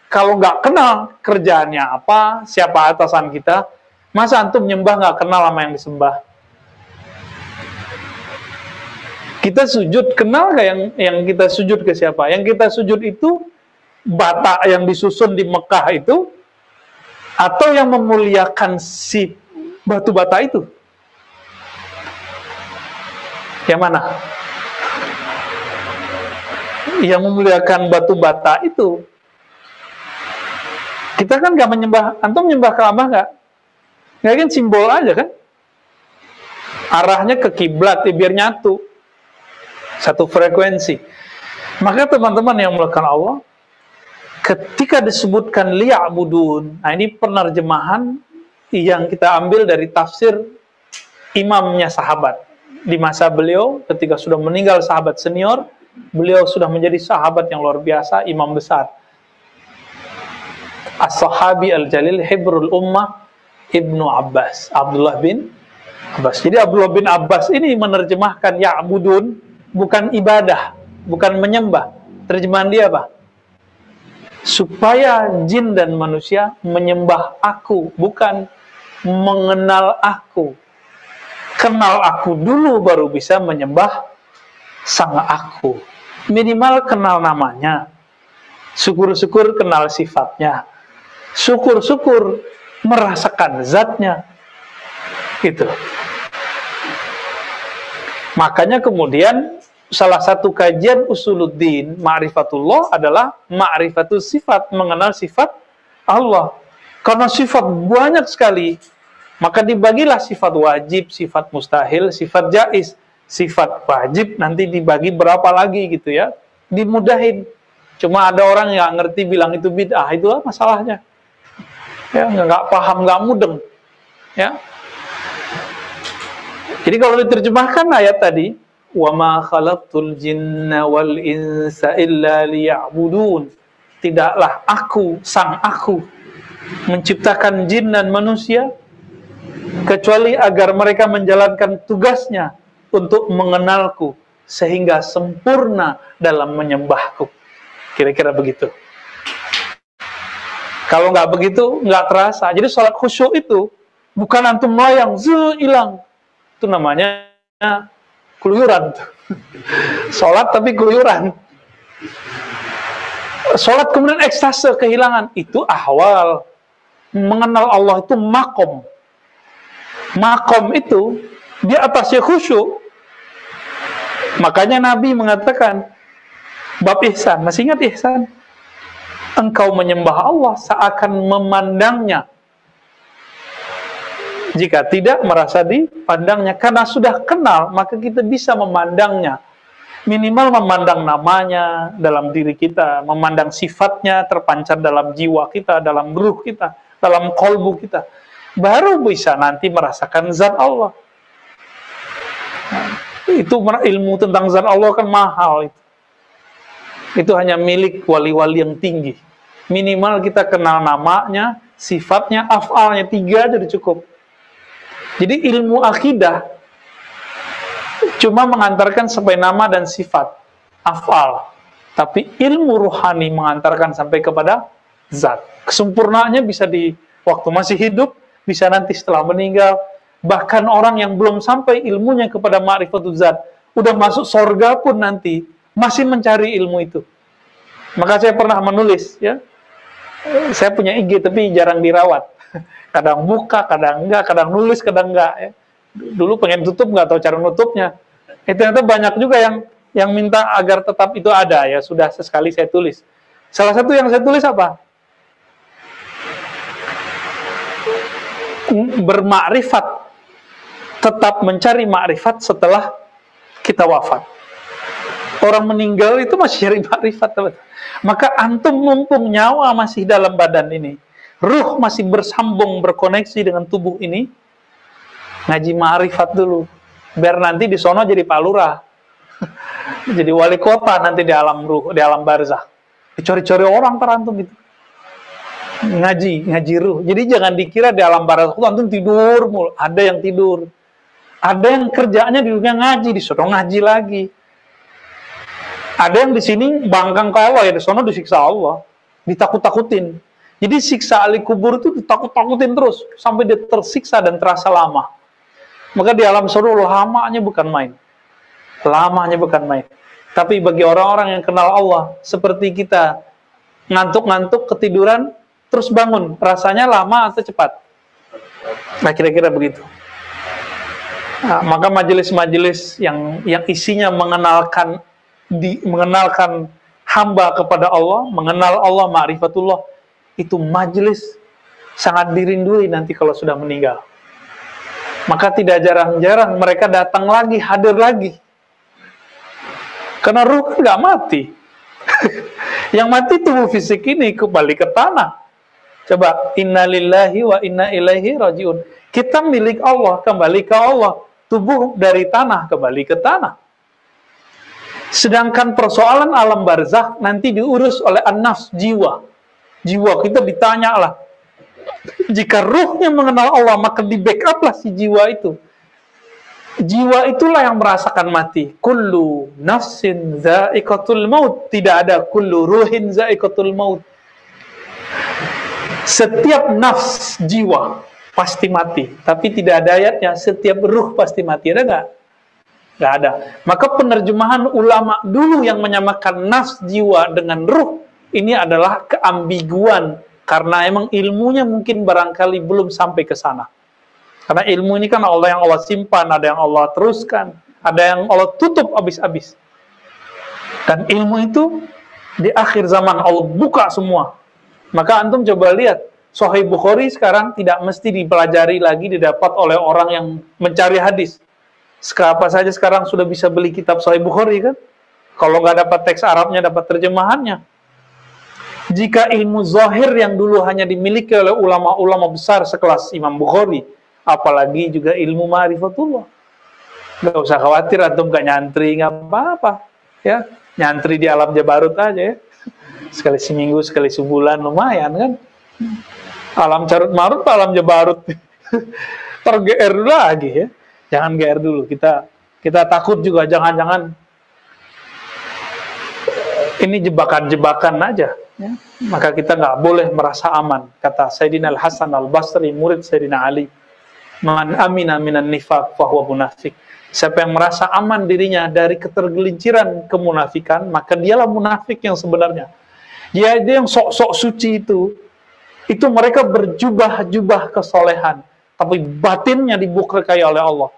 kalau nggak kenal kerjaannya apa, siapa atasan kita, masa antum nyembah nggak kenal sama yang disembah? Kita sujud, kenal nggak yang kita sujud ke siapa? Yang kita sujud itu bata yang disusun di Mekah itu, atau yang memuliakan si batu bata itu? Yang mana? Yang memuliakan batu bata itu. Kita kan gak menyembah. Antum menyembah Ka'bah nggak? Nggak kan simbol aja kan? Arahnya ke kiblat, biar nyatu. Satu frekuensi. Maka teman-teman yang melakukan Allah, ketika disebutkan liya'budun, nah ini penerjemahan yang kita ambil dari tafsir imamnya sahabat. Di masa beliau, ketika sudah meninggal sahabat senior, beliau sudah menjadi sahabat yang luar biasa, imam besar. as-sahabi al-jalil hibrul ummah Ibnu Abbas, Abdullah bin Abbas. Jadi Abdullah bin Abbas ini menerjemahkan ya'budun bukan ibadah, bukan menyembah. Terjemahan dia apa? Supaya jin dan manusia menyembah aku, bukan mengenal aku. Kenal aku dulu baru bisa menyembah sang aku. Minimal kenal namanya. Syukur-syukur kenal sifatnya. Syukur-syukur merasakan zatnya. Gitu. Makanya kemudian salah satu kajian usuluddin ma'rifatullah adalah ma'rifatus sifat, mengenal sifat Allah. Karena sifat banyak sekali, maka dibagilah sifat wajib, sifat mustahil, sifat jaiz. Sifat wajib nanti dibagi berapa lagi gitu ya, dimudahin. Cuma ada orang yang ngerti bilang itu bid'ah, itulah masalahnya. Ya, nggak paham, nggak mudeng. Ya. Jadi kalau diterjemahkan ayat tadi, wa ma khalaqtul jinna wal insa illa liya'budun. Tidaklah aku, sang aku, menciptakan jin dan manusia kecuali agar mereka menjalankan tugasnya untuk mengenalku sehingga sempurna dalam menyembahku. Kira-kira begitu. Kalau nggak begitu, nggak terasa. Jadi sholat khusyuk itu bukan antum melayang, hilang. Itu namanya keluyuran. Sholat tapi keluyuran. Sholat kemudian ekstase, kehilangan. Itu ahwal. Mengenal Allah itu makom. Makom itu di atasnya khusyuk. Makanya Nabi mengatakan bab ihsan, masih ingat ihsan? Engkau menyembah Allah seakan memandangnya. Jika tidak merasa dipandangnya, karena sudah kenal, maka kita bisa memandangnya. Minimal memandang namanya dalam diri kita, memandang sifatnya terpancar dalam jiwa kita, dalam ruh kita, dalam kolbu kita. Baru bisa nanti merasakan zat Allah. Itu ilmu tentang zat Allah kan mahal. Itu hanya milik wali-wali yang tinggi. Minimal kita kenal namanya, sifatnya, af'alnya, 3 jadi cukup. Jadi ilmu akidah cuma mengantarkan sampai nama dan sifat, af'al. Tapi ilmu ruhani mengantarkan sampai kepada zat. Kesempurnaannya bisa di waktu masih hidup, bisa nanti setelah meninggal. Bahkan orang yang belum sampai ilmunya kepada ma'rifatul zat, udah masuk surga pun nanti masih mencari ilmu itu. Maka saya pernah menulis, ya. Saya punya IG tapi jarang dirawat. Kadang buka, kadang enggak, kadang nulis, kadang enggak. Ya. Dulu pengen tutup, nggak tahu cara nutupnya. Ternyata banyak juga yang minta agar tetap itu ada. Ya sudah sesekali saya tulis. Salah satu yang saya tulis apa? Bermakrifat. Tetap mencari makrifat setelah kita wafat. Orang meninggal itu masih cari makrifat. Maka antum mumpung nyawa masih dalam badan ini, ruh masih bersambung, berkoneksi dengan tubuh ini, ngaji makrifat dulu. Biar nanti di sono jadi Pak Lurah. Jadi wali kota nanti di alam ruh, di alam barzah. Dicori-cori orang terantum itu. Ngaji ruh. Jadi jangan dikira di alam barzah itu antum tidur mulu. Ada yang tidur. Ada yang kerjaannya di dunia ngaji, di sono ngaji lagi. Ada yang di sini bangkang ke Allah, ya di sono disiksa Allah, ditakut-takutin. Jadi siksa ahli kubur itu ditakut-takutin terus sampai dia tersiksa dan terasa lama. Maka di alam sono lamanya bukan main. Lamanya bukan main. Tapi bagi orang-orang yang kenal Allah, seperti kita ngantuk-ngantuk, ketiduran, terus bangun, rasanya lama atau cepat? Nah, kira-kira begitu. Nah, maka majelis-majelis yang isinya mengenalkan hamba kepada Allah, mengenal Allah, ma'rifatullah, itu majelis sangat dirindui nanti kalau sudah meninggal. Maka tidak jarang-jarang mereka datang lagi, hadir lagi. Karena ruh kan nggak mati. Yang mati tubuh fisik ini kembali ke tanah. Coba, innalillahi wa inna ilaihi rajiun. Kita milik Allah, kembali ke Allah. Tubuh dari tanah, kembali ke tanah. Sedangkan persoalan alam barzakh nanti diurus oleh an-nafs, jiwa. Jiwa kita ditanya lah. Jika ruhnya mengenal Allah, maka di backup lah si jiwa itu. Jiwa itulah yang merasakan mati. Kullu nafsin za'iqatul maut. Tidak ada kullu ruhin za'iqatul maut. Setiap nafs jiwa pasti mati. Tapi tidak ada ayatnya setiap ruh pasti mati. Ada nggak? Nggak ada. Maka penerjemahan ulama dulu yang menyamakan nafs jiwa dengan ruh, ini adalah keambiguan. Karena emang ilmunya mungkin barangkali belum sampai ke sana. Karena ilmu ini kan Allah yang Allah simpan, ada yang Allah teruskan, ada yang Allah tutup habis-habis. Dan ilmu itu di akhir zaman Allah buka semua. Maka antum coba lihat, Sahih Bukhari sekarang tidak mesti dipelajari lagi, didapat oleh orang yang mencari hadis. Apa saja sekarang sudah bisa beli kitab Sahih Bukhari kan? Kalau nggak dapat teks Arabnya, dapat terjemahannya. Jika ilmu zahir yang dulu hanya dimiliki oleh ulama-ulama besar sekelas Imam Bukhari, apalagi juga ilmu ma'rifatullah. Nggak usah khawatir, antum nggak nyantri, nggak apa-apa. Ya, nyantri di alam Jabarut aja ya. Sekali seminggu, sekali sebulan, lumayan kan. Alam Carut Marut, alam Jabarut. Ter-GR lagi ya. Jangan GR dulu, kita takut juga, jangan-jangan ini jebakan-jebakan aja. Ya. Maka kita nggak boleh merasa aman. Kata Sayyidina Al-Hasan Al-Basri, murid Sayyidina Ali, Man amina minan nifaq fahuwa munafik. Siapa yang merasa aman dirinya dari ketergelinciran kemunafikan, maka dialah munafik yang sebenarnya. Dia yang sok-sok suci itu mereka berjubah-jubah kesolehan, tapi batinnya dibukakai oleh Allah.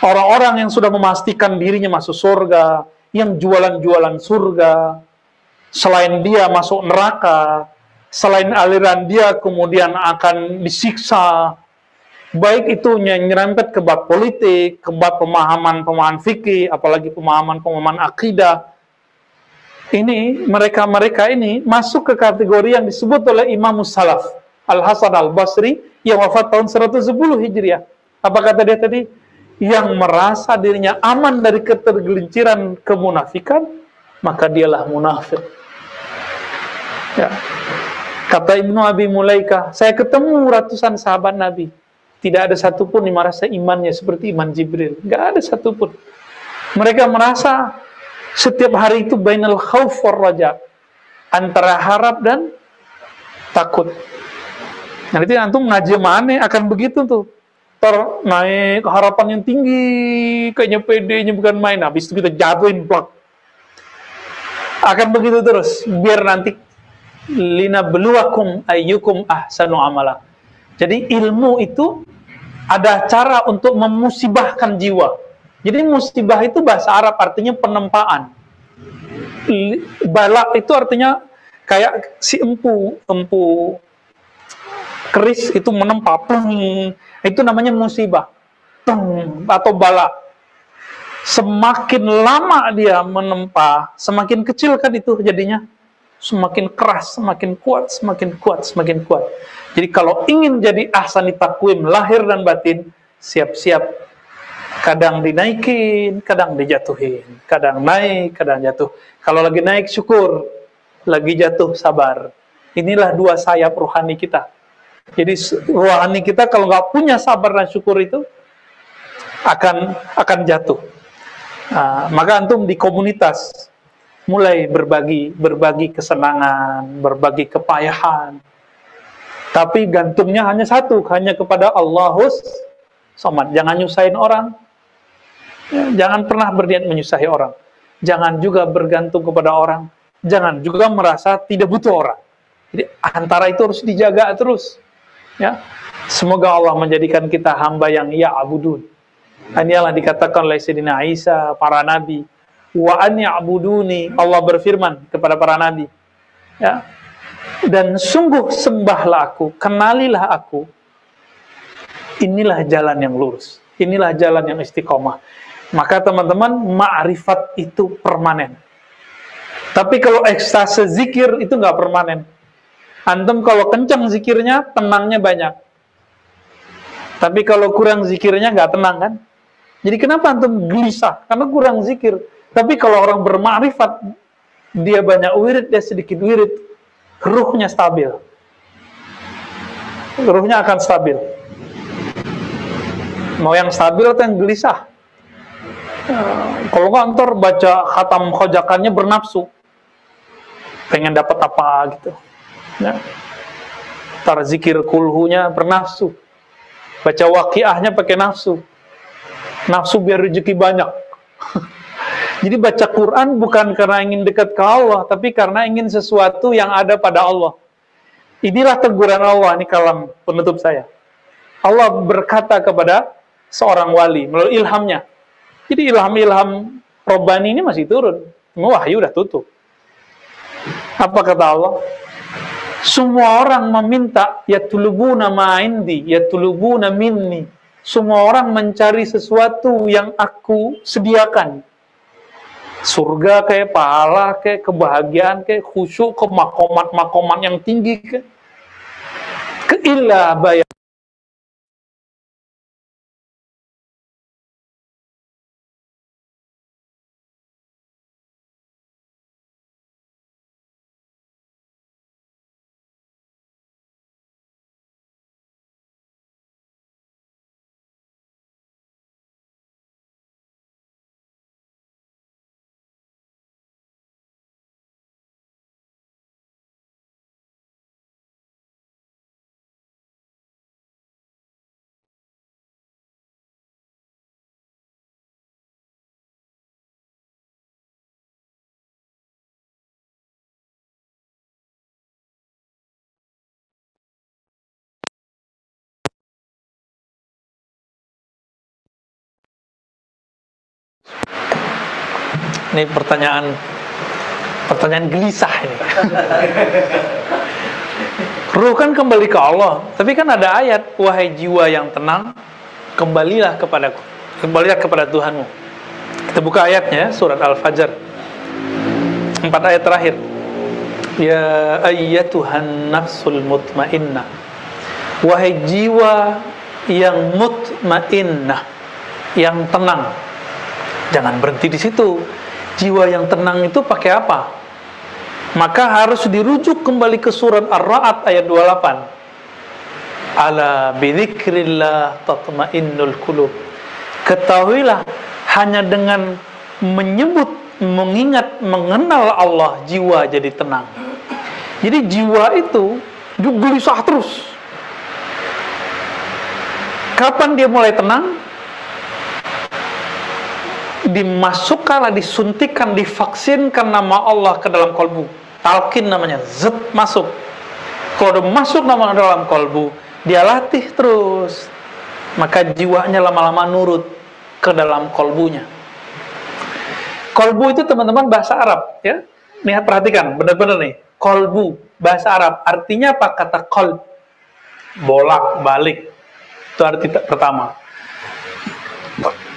Orang-orang yang sudah memastikan dirinya masuk surga, yang jualan-jualan surga, selain dia masuk neraka, selain aliran dia kemudian akan disiksa, baik itu nyerempet ke bab politik, ke bab pemahaman fikih, apalagi pemahaman akidah. Ini mereka ini masuk ke kategori yang disebut oleh Imam Salaf Al-Hasan Al-Basri yang wafat tahun 110 Hijriah. Apa kata dia tadi? Yang merasa dirinya aman dari ketergelinciran kemunafikan, maka dialah munafik. Ya. Kata Ibnu Abi Mulaikah, saya ketemu ratusan sahabat Nabi, tidak ada satupun yang merasa imannya seperti iman Jibril. Nggak ada satupun. Mereka merasa setiap hari itu bainal khauf war raja, antara harap dan takut. Nanti antum ngaji mana akan begitu tuh. Naik harapan yang tinggi, kayaknya PD-nya bukan main. Habis itu kita jatuhin plak. Akan begitu terus, biar nanti lina beluakum ayyukum ahsanu amala. Jadi ilmu itu ada cara untuk memusibahkan jiwa. Jadi musibah itu bahasa Arab artinya penempaan. Balak itu artinya kayak si empu keris itu menempa, itu namanya musibah atau balak. Semakin lama dia menempa, semakin kecil kan itu jadinya, semakin keras, semakin kuat, semakin kuat, semakin kuat. Jadi kalau ingin jadi ahsani taqwim lahir dan batin, siap-siap. Kadang dinaikin, kadang dijatuhin, kadang naik, kadang jatuh. Kalau lagi naik syukur, lagi jatuh sabar. Inilah dua sayap rohani kita. Jadi rohani kita kalau nggak punya sabar dan syukur itu akan jatuh. Maka antum di komunitas mulai berbagi kesenangan, berbagi kepayahan. Tapi gantungnya hanya satu, hanya kepada Allahus Somad. Jangan nyusahin orang. Jangan pernah berniat menyusahi orang. Jangan juga bergantung kepada orang. Jangan juga merasa tidak butuh orang. Jadi antara itu harus dijaga terus. Ya, semoga Allah menjadikan kita hamba yang ya'budun. Inilah dikatakan oleh Sayyidina Isa, para nabi. Wa an ya'buduni. Allah berfirman kepada para nabi. Ya. Dan sungguh sembahlah aku, kenalilah aku. Inilah jalan yang lurus. Inilah jalan yang istiqomah. Maka teman-teman, ma'rifat itu permanen. Tapi kalau ekstase zikir itu nggak permanen. Antum kalau kencang zikirnya, tenangnya banyak. Tapi kalau kurang zikirnya nggak tenang kan? Jadi kenapa antum gelisah? Karena kurang zikir. Tapi kalau orang bermakrifat, dia banyak wirid, dia sedikit wirid, ruhnya stabil. Ruhnya akan stabil. Mau yang stabil atau yang gelisah? Kalau kantor baca khatam khojakannya bernafsu, pengen dapat apa gitu, ya. Tar zikir kulhunya bernafsu, baca waqiahnya pakai nafsu, nafsu biar rezeki banyak. Jadi baca Quran bukan karena ingin dekat ke Allah, tapi karena ingin sesuatu yang ada pada Allah. Inilah teguran Allah, ini kalam penutup saya. Allah berkata kepada seorang wali melalui ilhamnya. Jadi ilham-ilham Rabbani ini masih turun. Wahyu udah tutup. Apa kata Allah? Semua orang meminta, yatulubuna ma'indi, yatulubuna minni. Semua orang mencari sesuatu yang aku sediakan. Surga kayak, pahala kayak, kebahagiaan kayak, khusyuk ke makomat-makomat yang tinggi kayak. Illa bayar. Ini pertanyaan gelisah ini. Ruh kan kembali ke Allah, tapi kan ada ayat, wahai jiwa yang tenang, kembalilah kepadaku, kembalilah kepada Tuhanmu. Kita buka ayatnya, surat Al-Fajr, 4 ayat terakhir. Ya ayyatuhan nafsul mutmainnah, wahai jiwa yang mutmainnah, yang tenang. Jangan berhenti di situ. Jiwa yang tenang itu pakai apa? Maka harus dirujuk kembali ke surat Ar-Ra'd ayat 28. Ala bidzikrillah tatmainnul qulub. Ketahuilah, hanya dengan menyebut, mengingat, mengenal Allah, jiwa jadi tenang. Jadi jiwa itu gelisah terus. Kapan dia mulai tenang? Dimasukkanlah, disuntikkan, divaksinkan nama Allah ke dalam kolbu. Talqin namanya, zat masuk. Kalau udah masuk nama dalam kolbu, dia latih terus, maka jiwanya lama-lama nurut ke dalam kolbunya. Kolbu itu teman-teman bahasa Arab, ya. Nih perhatikan, benar-benar nih. Kolbu bahasa Arab artinya apa? Kata kolb, bolak balik. Itu arti pertama.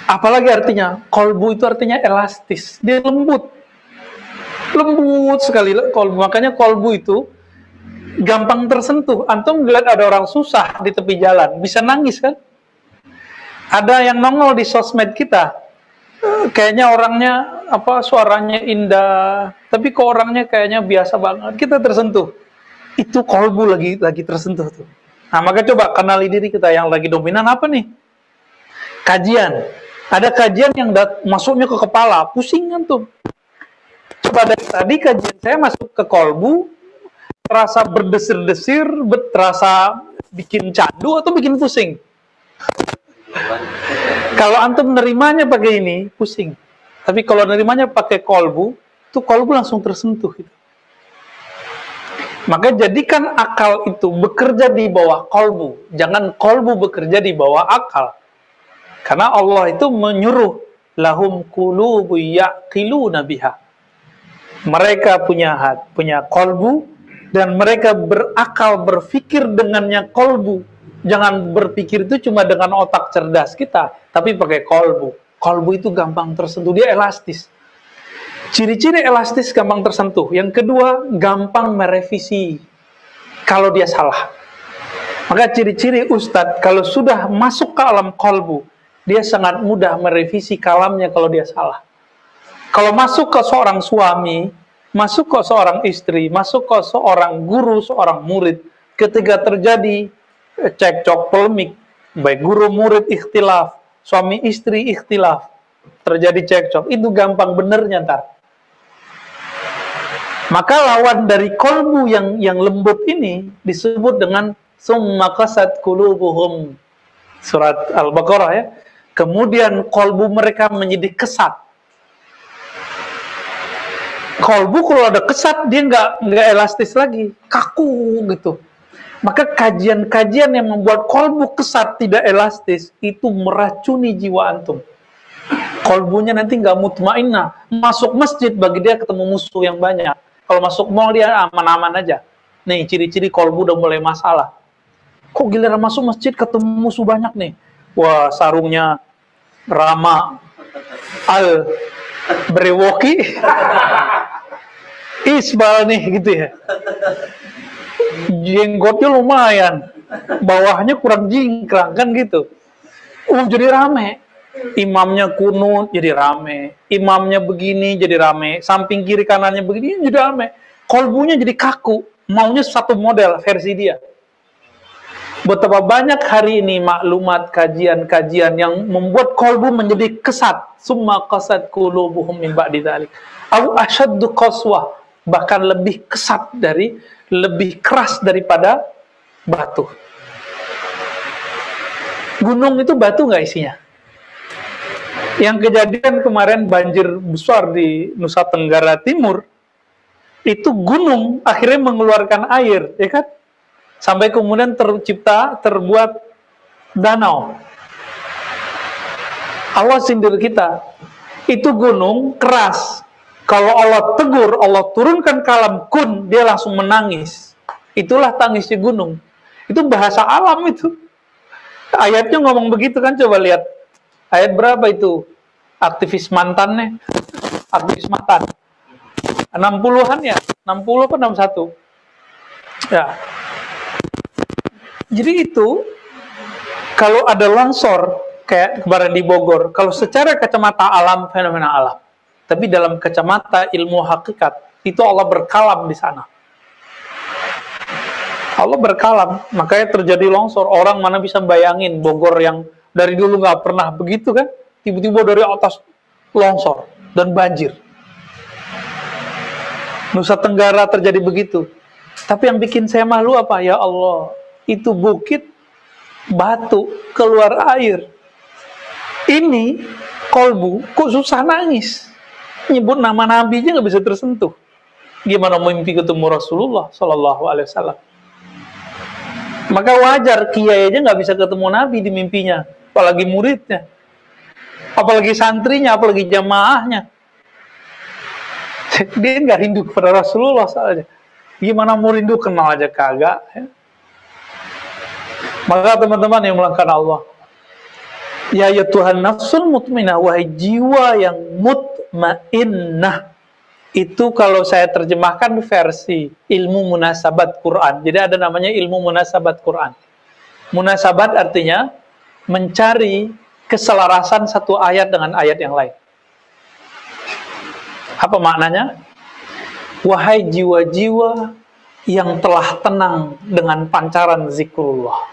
Apalagi artinya, kolbu itu artinya elastis, dia lembut sekali kolbu. Makanya kolbu itu gampang tersentuh. Antum ngeliat ada orang susah di tepi jalan, bisa nangis kan? Ada yang nongol di sosmed kita, kayaknya orangnya suaranya indah, tapi kok orangnya kayaknya biasa banget, kita tersentuh. Itu kolbu lagi tersentuh tuh. Nah, maka coba kenali diri kita yang lagi dominan apa nih? Kajian. Ada kajian yang masuknya ke kepala, pusing kan tuh. Coba dari tadi kajian saya masuk ke kolbu, terasa berdesir-desir, terasa bikin candu atau bikin pusing. Kalau antum nerimanya pakai ini, pusing. Tapi kalau nerimanya pakai kolbu, tuh kolbu langsung tersentuh gitu. Maka jadikan akal itu bekerja di bawah kolbu, jangan kolbu bekerja di bawah akal. Karena Allah itu menyuruh, lahum qulubu yaqiluna biha. Mereka punya kolbu, dan mereka berakal, berpikir dengannya kolbu. Jangan berpikir itu cuma dengan otak cerdas kita, tapi pakai kolbu. Kolbu itu gampang tersentuh, dia elastis. Ciri-ciri elastis gampang tersentuh. Yang kedua, gampang merevisi kalau dia salah. Maka ciri-ciri ustadz, kalau sudah masuk ke alam kolbu, dia sangat mudah merevisi kalamnya kalau dia salah. Kalau masuk ke seorang suami, masuk kok seorang istri, masuk kok seorang guru, seorang murid, ketika terjadi cekcok, polemik, baik guru murid ikhtilaf, suami istri ikhtilaf, terjadi cekcok, itu gampang benernya ntar. Maka lawan dari kolbu yang lembut ini disebut dengan summa qasat qulubuhum, surat Al-Baqarah ya. Kemudian kolbu mereka menjadi kesat. Kolbu kalau ada kesat dia nggak elastis lagi, kaku gitu. Maka kajian-kajian yang membuat kolbu kesat tidak elastis itu meracuni jiwa antum. Kolbunya nanti nggak mutmainnah. Masuk masjid bagi dia ketemu musuh yang banyak. Kalau masuk mall dia aman-aman aja. Nih ciri-ciri kolbu udah mulai masalah. Kok giliran masuk masjid ketemu musuh banyak nih? Wah, sarungnya Rama Al Brewoki Isbal nih gitu ya. Jenggotnya lumayan, bawahnya kurang jingkrang kan gitu. Jadi rame. Imamnya kunut jadi rame, imamnya begini jadi rame, samping kiri kanannya begini jadi rame. Kolbunya jadi kaku, maunya satu model versi dia. Betapa banyak hari ini maklumat kajian-kajian yang membuat kolbu menjadi kesat. Summa qasat qulubuhum min ba'di dzalik. Au asyaddu qaswah, bahkan lebih kesat lebih keras daripada batu. Gunung itu batu nggak isinya? Yang kejadian kemarin banjir besar di Nusa Tenggara Timur, itu gunung akhirnya mengeluarkan air, ya kan? Sampai kemudian terbuat danau. Allah sindir kita. Itu gunung keras. Kalau Allah tegur, Allah turunkan kalam kun, dia langsung menangis. Itulah tangisnya gunung. Itu bahasa alam itu. Ayatnya ngomong begitu kan, coba lihat. Ayat berapa itu? Aktivis mantannya. Aktivis mantan. 60-an ya? 60 atau 61? Ya. Jadi itu, kalau ada longsor, kayak kemarin di Bogor, kalau secara kacamata alam, fenomena alam. Tapi dalam kacamata ilmu hakikat, itu Allah berkalam di sana. Allah berkalam, makanya terjadi longsor. Orang mana bisa bayangin Bogor yang dari dulu nggak pernah begitu kan, tiba-tiba dari atas longsor dan banjir. Nusa Tenggara terjadi begitu. Tapi yang bikin saya malu apa? Ya Allah, itu bukit, batu, keluar air. Ini kolbu, kok susah nangis. Nyebut nama Nabi aja nggak bisa tersentuh. Gimana mimpi ketemu Rasulullah Sallallahu Alaihi Wasallam? Maka wajar kiai aja nggak bisa ketemu Nabi di mimpinya, apalagi muridnya, apalagi santrinya, apalagi jamaahnya. Dia nggak rindu kepada Rasulullah saja. Gimana mau rindu, kenal aja kagak. Ya? Maka teman-teman yang melakukan Allah, ya Tuhan nafsul mutmainah, wahai jiwa yang mutmainnah. Itu kalau saya terjemahkan versi ilmu munasabat Quran. Jadi ada namanya ilmu munasabat Quran. Munasabat artinya mencari keselarasan satu ayat dengan ayat yang lain. Apa maknanya? Wahai jiwa-jiwa yang telah tenang dengan pancaran zikrullah,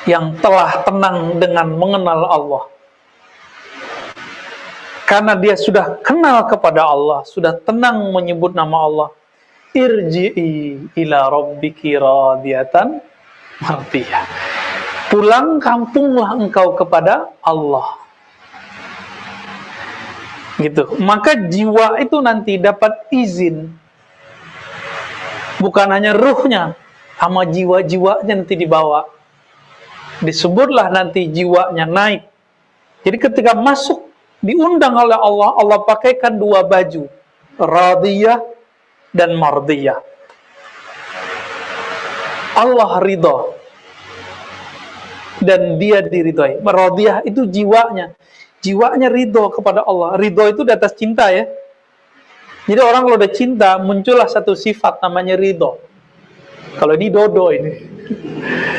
yang telah tenang dengan mengenal Allah, karena dia sudah kenal kepada Allah, sudah tenang menyebut nama Allah. Irji'i ila rabbiki radiyatan mardiyah. Pulang kampunglah engkau kepada Allah. Gitu. Maka jiwa itu nanti dapat izin. Bukan hanya ruhnya, sama jiwa-jiwanya nanti dibawa. Disebutlah nanti jiwanya naik. Jadi ketika masuk, diundang oleh Allah, Allah pakaikan dua baju, radiyah dan mardiyah. Allah ridho dan dia diridhoi. Radiyah itu jiwanya ridho kepada Allah. Ridho itu di atas cinta ya. Jadi orang kalau udah cinta, muncullah satu sifat namanya ridho. Kalau ini dodo ini,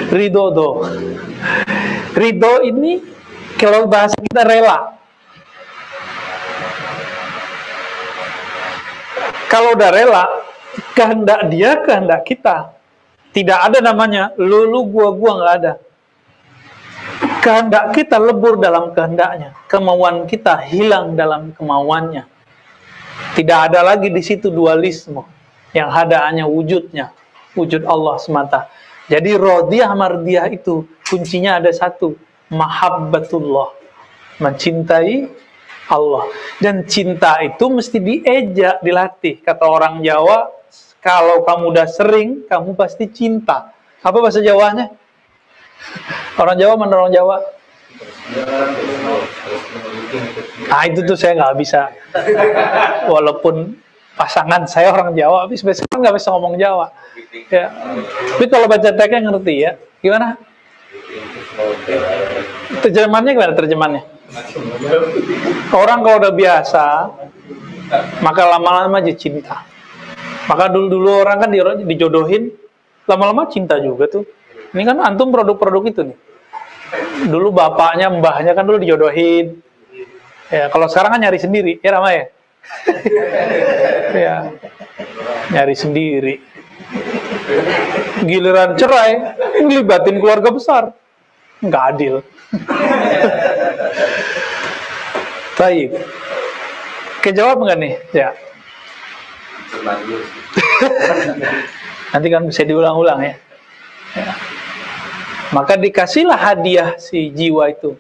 ridho do. Ridho ini kalau bahasa kita rela. Kalau udah rela, kehendak dia, kehendak kita. Tidak ada namanya lu gua nggak ada. Kehendak kita lebur dalam kehendaknya, kemauan kita hilang dalam kemauannya. Tidak ada lagi di situ dualisme, yang ada hanya wujudnya, wujud Allah semata. Jadi rodiyah mardiyah itu kuncinya ada satu, mahabbatullah, mencintai Allah. Dan cinta itu mesti diejak, dilatih. Kata orang Jawa, kalau kamu udah sering, kamu pasti cinta. Apa bahasa Jawanya? Orang Jawa mana orang Jawa? Nah itu tuh saya nggak bisa. Walaupun pasangan saya orang Jawa, tapi sekarang nggak bisa ngomong Jawa. Ya. Tapi kalau baca teksnya ngerti ya. Gimana? Terjemahannya gimana terjemahannya? Orang kalau udah biasa, maka lama-lama aja cinta. Maka dulu-dulu orang kan dijodohin, lama-lama cinta juga tuh. Ini kan antum produk-produk itu nih. Dulu bapaknya, mbahnya kan dulu dijodohin. Ya, kalau sekarang kan nyari sendiri, ya Rama ya? Ya, nyari sendiri. Giliran cerai, ngelibatin keluarga besar. Nggak adil. Baik. Kejawab nggak nih? Ya. Nanti kan bisa diulang-ulang ya. Ya. Maka dikasihlah hadiah si jiwa itu.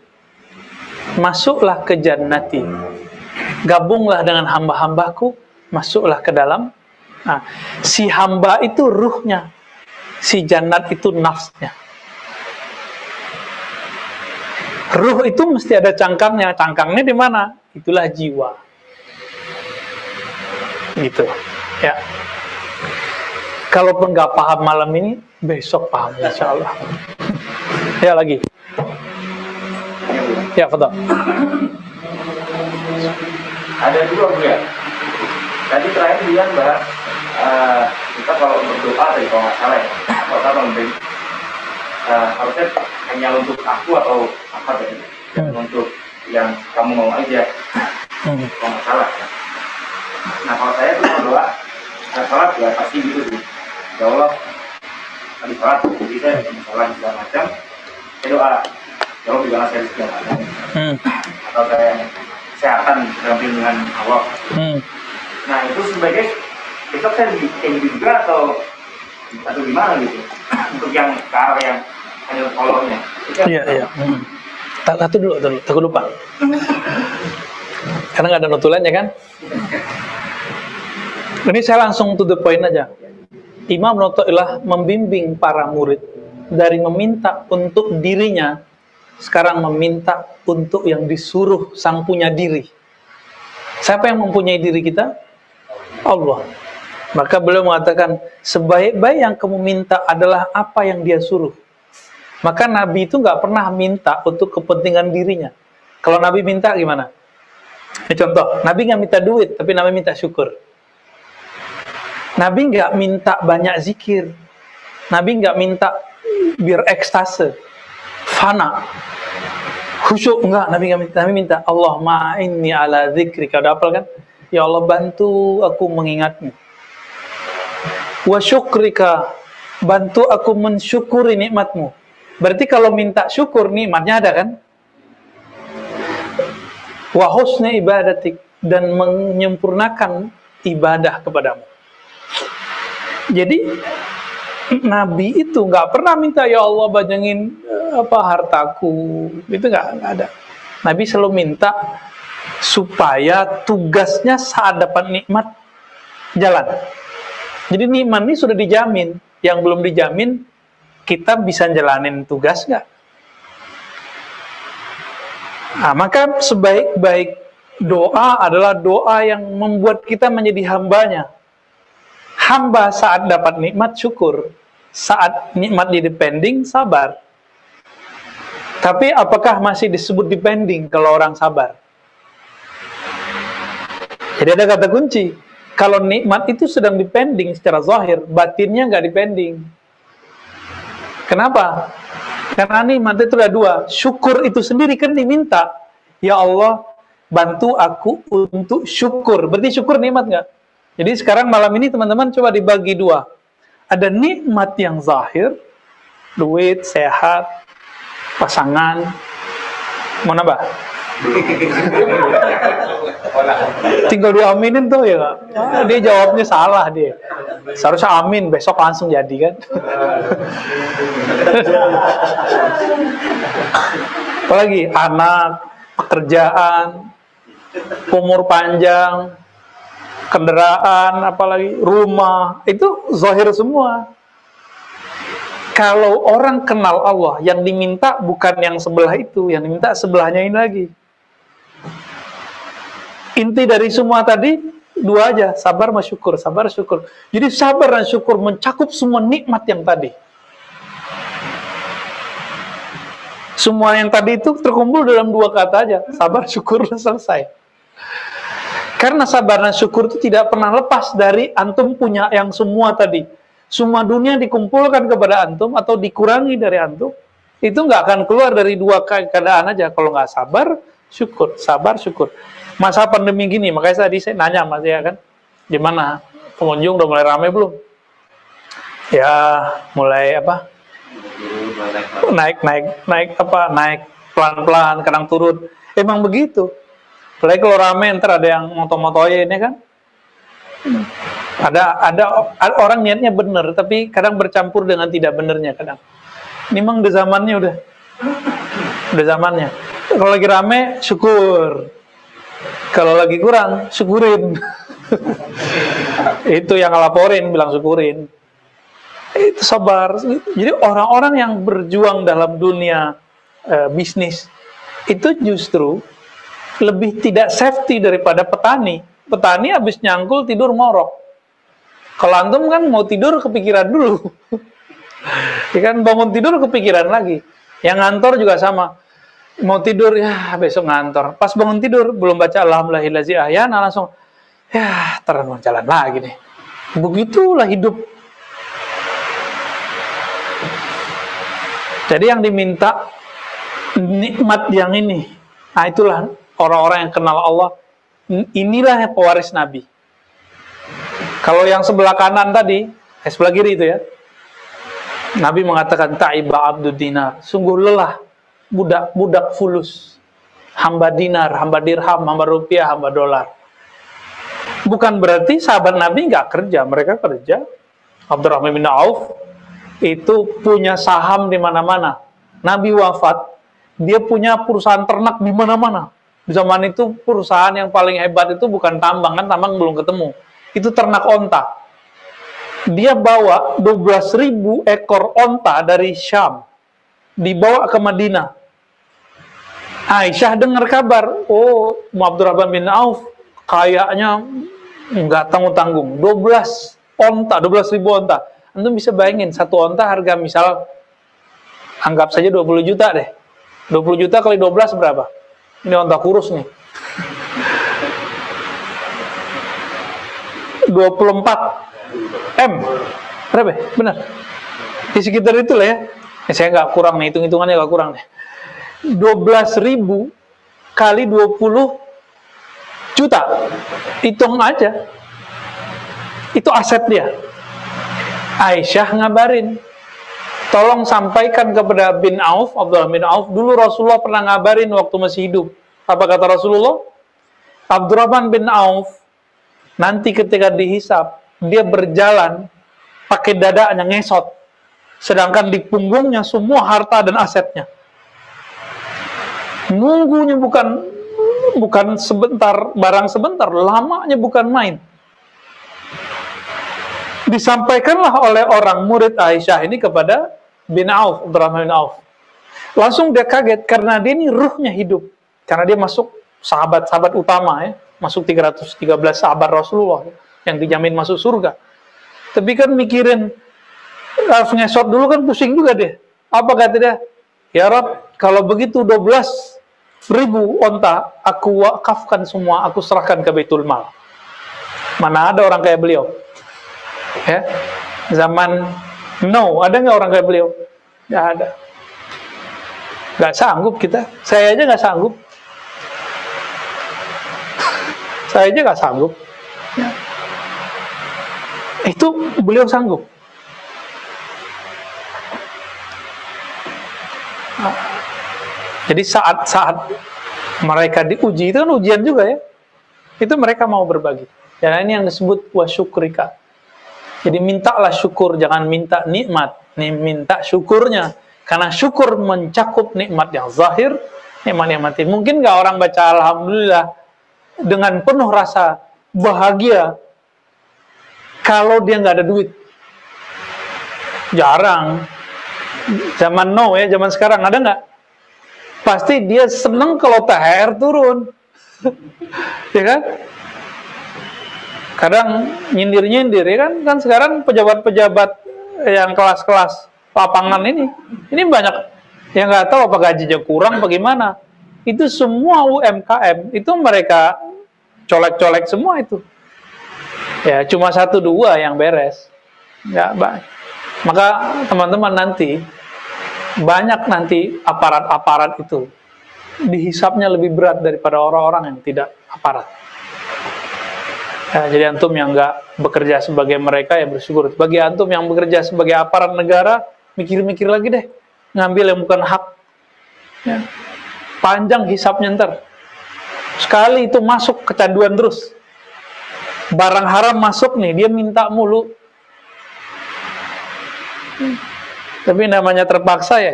Masuklah ke jannati. Gabunglah dengan hamba-hambaku. Masuklah ke dalam. Nah, si hamba itu ruhnya. Si jannat itu nafsnya. Ruh itu mesti ada cangkangnya. Cangkangnya di mana? Itulah jiwa. Gitu. Ya. Kalaupun nggak paham malam ini, besok paham insya Allah. Ya lagi. Ya, betul. Ada dua Bu ya. Tadi terakhir bilang bahwa kita kalau berdoa dari kalau nggak salah ya, kalau kita memberi harusnya hanya untuk aku atau apa tadi, untuk yang kamu mau aja, kalau nggak salah. Ya. Nah kalau saya tuh berdoa, salat ya pasti gitu sih. Ya Allah, habis salat, jadi saya salat segala macam, saya doa, ya Allah berikanlah saya rezeki yang banyak, atau saya kesehatan damping dengan Allah. Nah itu sebagai besok saya bikin juga atau gimana gitu, untuk yang ke arah yang hanya kolornya. Iya. Satu dulu, takut lupa. Karena nggak ada notulennya kan. Ini saya langsung to the point aja. Imam Notoilah membimbing para murid dari meminta untuk dirinya, sekarang meminta untuk yang disuruh sang punya diri. Siapa yang mempunyai diri kita? Allah. Maka beliau mengatakan, sebaik-baik yang kamu minta adalah apa yang dia suruh. Maka Nabi itu nggak pernah minta untuk kepentingan dirinya. Kalau Nabi minta gimana? Ini contoh, Nabi nggak minta duit, tapi Nabi minta syukur. Nabi nggak minta banyak zikir. Nabi nggak minta biar ekstase, fana, khusyuk, enggak. Nabi nggak minta. Nabi minta, Allahumma inni ala dzikrika. Udah hafal kan? Ya Allah, bantu aku mengingatmu. Wa syukrika, bantu aku mensyukuri nikmatmu. Berarti kalau minta syukur, nikmatnya ada kan? Wa husni ibadatik, dan menyempurnakan ibadah kepadamu. Jadi Nabi itu nggak pernah minta, ya Allah bajangin hartaku, itu nggak ada. Nabi selalu minta supaya tugasnya saat dapat nikmat jalan. Jadi nikmat ini sudah dijamin. Yang belum dijamin, kita bisa jalanin tugas nggak? Nah, maka sebaik-baik doa adalah doa yang membuat kita menjadi hambanya. Hamba saat dapat nikmat syukur, saat nikmat dipending sabar. Tapi apakah masih disebut dipending kalau orang sabar? Jadi ada kata kunci. Kalau nikmat itu sedang dipending secara zahir, batinnya nggak dipending. Kenapa? Karena nikmat itu ada dua. Syukur itu sendiri kan diminta. Ya Allah, bantu aku untuk syukur. Berarti syukur nikmat nggak? Jadi sekarang malam ini teman-teman coba dibagi dua. Ada nikmat yang zahir, duit, sehat, pasangan. Mau nambah? Tinggal diaminin tuh ya Kak. Dia jawabnya salah dia. Seharusnya amin, besok langsung jadi kan. Apalagi anak, pekerjaan, umur panjang, kendaraan, apalagi rumah, itu zahir semua. Kalau orang kenal Allah, yang diminta bukan yang sebelah itu, yang diminta sebelahnya ini lagi. Inti dari semua tadi dua aja, sabar sama syukur, sabar syukur. Jadi sabar dan syukur mencakup semua nikmat yang tadi. Semua yang tadi itu terkumpul dalam dua kata aja, sabar syukur selesai. Karena sabar dan syukur itu tidak pernah lepas dari antum punya yang semua tadi. Semua dunia dikumpulkan kepada antum atau dikurangi dari antum, itu nggak akan keluar dari dua keadaan aja. Kalau nggak sabar, syukur, sabar, syukur. Masa pandemi gini, makanya tadi saya nanya Mas ya kan, gimana pengunjung udah mulai ramai belum? Ya mulai apa? Naik pelan-pelan, kadang turun. Emang begitu. Apalagi kalau ramai ntar ada yang moto-motoin ya kan. Ada orang niatnya benar, tapi kadang bercampur dengan tidak benernya kadang. Ini memang udah zamannya udah zamannya. Kalau lagi rame syukur. Kalau lagi kurang, syukurin. Itu yang ngelaporin, bilang syukurin. Itu sabar. Jadi orang-orang yang berjuang dalam dunia bisnis, itu justru lebih tidak safety daripada petani. Petani habis nyangkul tidur ngorok. Kalau antum kan mau tidur kepikiran dulu. Ya kan bangun tidur kepikiran lagi. Yang ngantor juga sama. Mau tidur, ya besok ngantor. Pas bangun tidur, belum baca Alhamdulillahillazi ahyana, langsung, ya terus mau jalan lagi nih. Begitulah hidup. Jadi yang diminta, nikmat yang ini. Nah itulah orang-orang yang kenal Allah. Inilah pewaris Nabi. Kalau yang sebelah kanan tadi, sebelah kiri itu ya, Nabi mengatakan, ta'iba abdud dinar. Sungguh lelah budak fulus, hamba dinar, hamba dirham, hamba rupiah, hamba dolar. Bukan berarti sahabat Nabi nggak kerja, mereka kerja. Abdurrahman bin Auf itu punya saham di mana-mana. Nabi wafat, dia punya perusahaan ternak di mana-mana. Di zaman itu perusahaan yang paling hebat itu bukan tambang, kan tambang belum ketemu. Itu ternak onta. Dia bawa 12.000 ekor onta dari Syam, dibawa ke Madinah. Aisyah dengar kabar, oh Abdurrahman bin Auf kayaknya nggak tanggung-tanggung, 12.000 onta. Antum bisa bayangin, satu onta harga misal, anggap saja 20 juta deh. 20 juta kali 12 berapa? Ini onta kurus nih. 24 M. Berapa? Benar. Di sekitar itulah ya. Saya nggak kurang nih, hitung-hitungannya nggak kurang nih. 12.000 kali 20 juta. Hitung aja. Itu aset dia. Aisyah ngabarin, tolong sampaikan kepada bin Auf, Abdullah bin Auf, dulu Rasulullah pernah ngabarin waktu masih hidup. Apa kata Rasulullah? Abdurrahman bin Auf nanti ketika dihisab, dia berjalan pakai dadanya ngesot, sedangkan di punggungnya semua harta dan asetnya. Nunggunya bukan sebentar, barang sebentar, lamanya bukan main. Disampaikanlah oleh orang murid Aisyah ini kepada bin Auf, Abdurrahman bin Auf. Langsung dia kaget karena dia ini ruhnya hidup. Karena dia masuk sahabat-sahabat utama ya, masuk 313 sahabat Rasulullah yang dijamin masuk surga. Tapi kan mikirin harus ngesot dulu kan pusing juga deh. Apa kata dia? Ya Rabb, kalau begitu 12.000 onta aku wakafkan semua, aku serahkan ke Baitul Mal. Mana ada orang kayak beliau? Ya, zaman ada nggak orang kayak beliau? Nggak ada. Nggak sanggup kita. Saya aja nggak sanggup. Saya aja nggak sanggup. Ya. Itu beliau sanggup. Jadi saat mereka diuji, itu kan ujian juga ya. Itu mereka mau berbagi. Dan ini yang disebut wasyukrika. Jadi mintalah syukur, jangan minta nikmat. Minta syukurnya. Karena syukur mencakup nikmat yang zahir, nikmat yang mati. Mungkin nggak orang baca alhamdulillah dengan penuh rasa bahagia kalau dia nggak ada duit? Jarang. Zaman now ya, zaman sekarang ada nggak? Pasti dia seneng kalau THR turun. Ya kan? Kadang nyindir-nyindir ya kan sekarang pejabat-pejabat yang kelas-kelas lapangan ini banyak yang nggak tahu apa gajinya kurang bagaimana. Itu semua UMKM itu mereka colek-colek semua itu. Ya cuma 1-2 yang beres. Nggak baik. Maka teman-teman nanti banyak nanti aparat-aparat itu dihisapnya lebih berat daripada orang-orang yang tidak aparat. Ya, jadi antum yang nggak bekerja sebagai mereka ya bersyukur. Bagi antum yang bekerja sebagai aparat negara, mikir-mikir lagi deh, ngambil yang bukan hak. Ya. Panjang hisapnya ntar. Sekali itu masuk kecanduan terus. Barang haram masuk nih, dia minta mulu. Tapi namanya terpaksa ya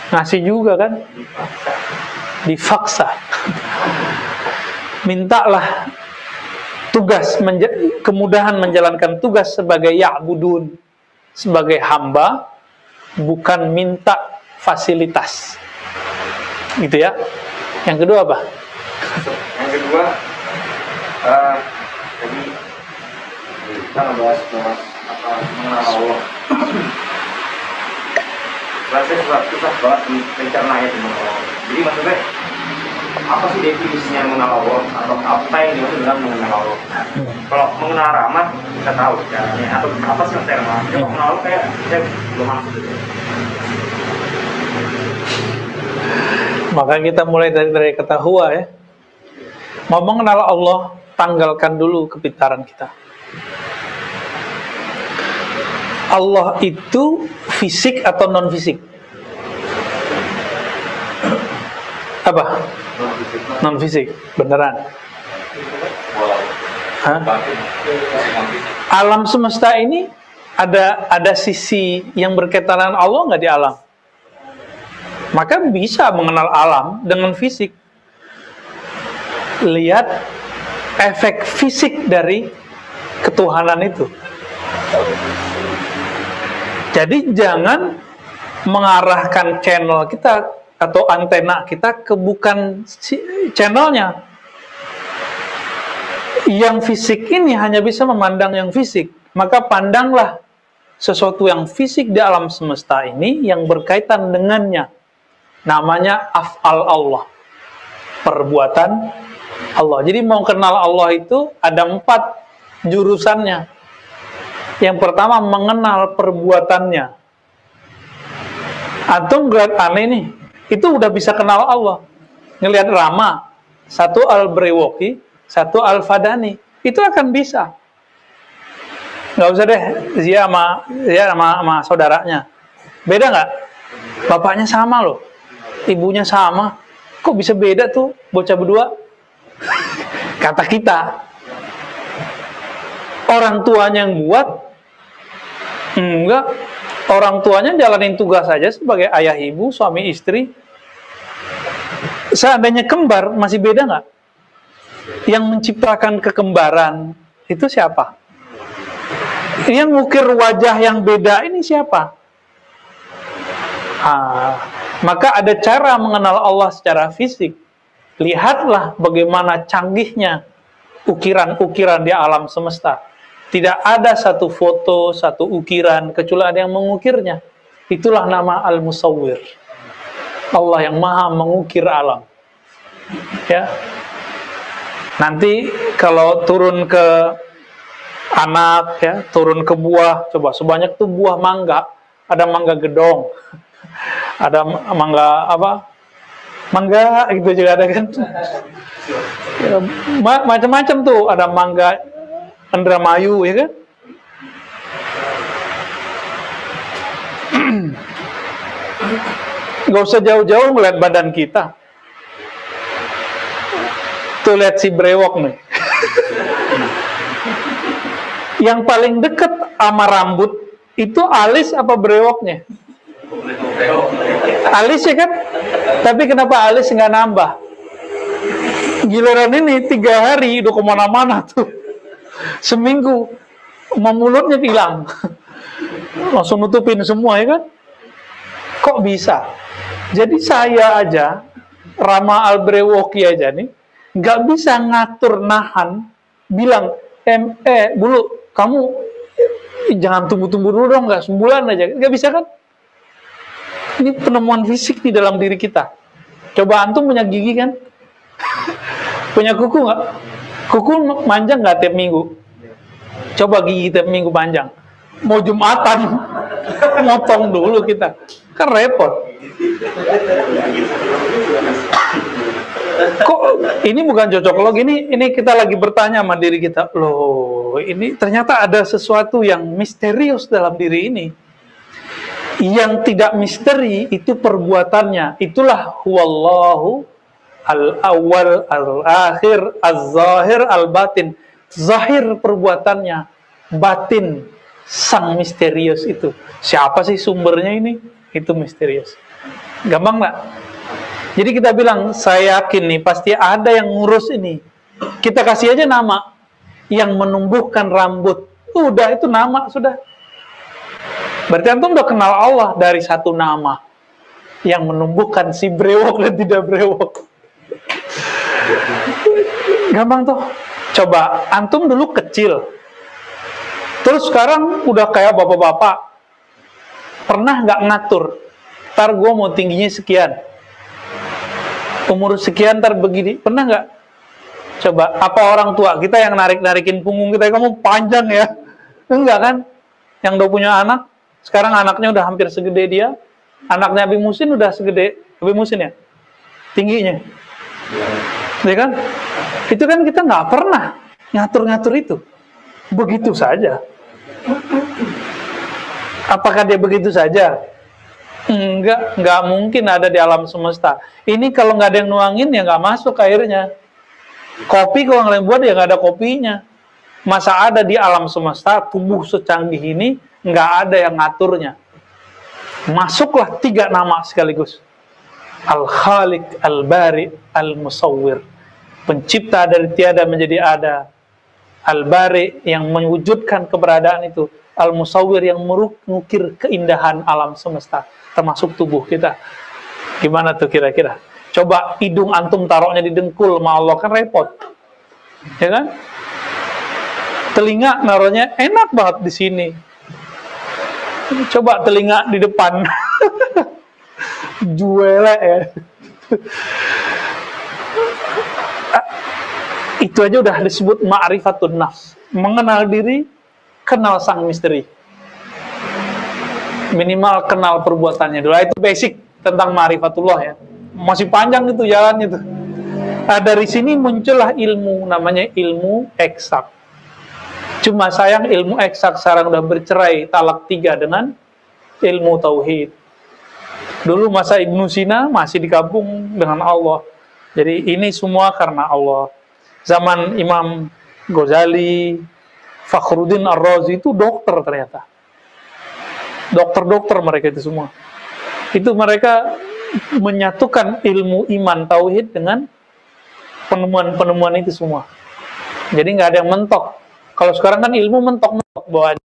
ngasih juga kan. Dipaksa. Mintalah tugas, kemudahan menjalankan tugas sebagai ya'budun, sebagai hamba, bukan minta fasilitas. Gitu ya. Yang kedua apa? Yang kedua, jadi kita ngebahas mengenal Allah. Rasanya susah banget mencernanya tentang Allah. Jadi maksudnya apa sih definisinya mengenal Allah atau apa yang dimaksud dengan mengenal Allah? Kalau mengenal rahmat kita tahu caranya, atau apa sih maksudnya rahmat? Kalau mengenal Allah kayak saya belum masuk gitu. Maka kita mulai dari kata huwa ya. Mau mengenal Allah, tanggalkan dulu kepintaran kita. Allah itu fisik atau non fisik? Apa? Non fisik, beneran. Hah? Alam semesta ini ada sisi yang berkaitan dengan Allah nggak di alam? Maka bisa mengenal alam dengan fisik. Lihat efek fisik dari ketuhanan itu. Jadi jangan mengarahkan channel kita atau antena kita ke bukan channelnya. Yang fisik ini hanya bisa memandang yang fisik. Maka pandanglah sesuatu yang fisik di alam semesta ini yang berkaitan dengannya. Namanya af'al Allah. Perbuatan Allah. Jadi mau kenal Allah itu ada 4 jurusannya. Yang pertama mengenal perbuatannya. Antum ngeliat aneh nih, itu udah bisa kenal Allah. Ngelihat Rama, satu Al-Brewoki, satu Al-Fadani, itu akan bisa. Nggak usah deh, Zia sama saudaranya. Beda nggak? Bapaknya sama loh, ibunya sama. Kok bisa beda tuh bocah berdua? Kata kita. Orang tuanya yang buat, enggak, orang tuanya jalanin tugas saja sebagai ayah ibu, suami istri. Seandainya kembar, masih beda nggak? Yang menciptakan kekembaran itu siapa? Yang ngukir wajah yang beda ini siapa? Maka ada cara mengenal Allah secara fisik. Lihatlah bagaimana canggihnya ukiran-ukiran di alam semesta. Tidak ada satu foto, satu ukiran, kecuali ada yang mengukirnya. Itulah nama Al-Musawwir. Allah yang maha mengukir alam. Ya. Nanti kalau turun ke anak, ya, turun ke buah, coba sebanyak tuh buah mangga. Ada mangga gedong. Ada mangga apa? Mangga gitu juga ada kan. Ya, macam-macam tuh, ada mangga Indramayu, ya kan? Gak usah jauh-jauh ngeliat badan kita. Tuh lihat si brewok nih. Yang paling deket sama rambut itu alis apa brewoknya? Alis ya kan? Tapi kenapa alis nggak nambah? Giliran ini 3 hari udah kemana-mana tuh. Seminggu mau mulutnya hilang. Langsung nutupin semua ya kan? Kok bisa? Jadi saya aja, Rama Al-Brewoki aja nih, nggak bisa ngatur nahan, bilang, Bulu, kamu jangan tunggu-tunggu dulu dong, nggak sebulan aja, nggak bisa kan? Ini penemuan fisik di dalam diri kita. Coba antum punya gigi kan? Punya kuku nggak? Kuku manjang nggak tiap minggu? Coba gigi tiap minggu panjang. Mau Jumatan, motong dulu kita. Kan repot. Kok ini bukan cocok ini kita lagi bertanya sama diri kita. Loh, ini ternyata ada sesuatu yang misterius dalam diri ini. Yang tidak misteri itu perbuatannya. Itulah huwallahu al-awwal, al-akhir, az-zahir, al-batin. Zahir perbuatannya, batin sang misterius itu. Siapa sih sumbernya ini? Itu misterius. Gampang nggak? Jadi kita bilang, saya yakin nih pasti ada yang ngurus ini. Kita kasih aja nama. Yang menumbuhkan rambut. Udah, itu nama sudah. Berarti antum udah kenal Allah dari satu nama. Yang menumbuhkan si brewok dan tidak brewok. Gampang tuh. Coba, antum dulu kecil. Terus sekarang udah kayak bapak-bapak. Pernah nggak ngatur? Ntar gue mau tingginya sekian. Umur sekian ntar begini. Pernah nggak? Coba, apa orang tua kita yang narik-narikin punggung kita, kamu panjang ya? Enggak kan? Yang udah punya anak, sekarang anaknya udah hampir segede dia. Anaknya Abi Musin udah segede Abi Musin ya? Tingginya. Ya kan? Itu kan kita nggak pernah ngatur-ngatur itu. Begitu saja. Apakah dia begitu saja? Enggak mungkin ada di alam semesta. Ini kalau nggak ada yang nuangin ya nggak masuk airnya. Kopi kalau nggak buat ya nggak ada kopinya. Masa ada di alam semesta tubuh secanggih ini nggak ada yang ngaturnya. Masuklah 3 nama sekaligus. Al-Khaliq, Al-Bari, Al-Musawwir. Pencipta dari tiada menjadi ada. Al-Bari yang mewujudkan keberadaan itu. Al-Musawwir yang mengukir keindahan alam semesta, termasuk tubuh kita. Gimana tuh kira-kira? Coba hidung antum taruhnya di dengkul sama Allah, kan repot. Ya kan? Telinga naruhnya enak banget di sini. Coba telinga di depan. Juele ya. Itu aja udah disebut ma'rifatun nafs. Mengenal diri, kenal sang misteri. Minimal kenal perbuatannya dulu. Itu basic tentang ma'rifatullah ya. Masih panjang itu jalannya tuh. Nah, dari sini muncullah ilmu, namanya ilmu eksak. Cuma sayang ilmu eksak sekarang udah bercerai talak 3 dengan ilmu tauhid. Dulu masa Ibnu Sina masih digabung dengan Allah. Jadi ini semua karena Allah. Zaman Imam Ghazali, Fakhruddin Ar-Razi itu dokter ternyata. Dokter-dokter mereka itu semua. Itu mereka menyatukan ilmu iman tauhid dengan penemuan-penemuan itu semua. Jadi nggak ada yang mentok. Kalau sekarang kan ilmu mentok-mentok bawaannya.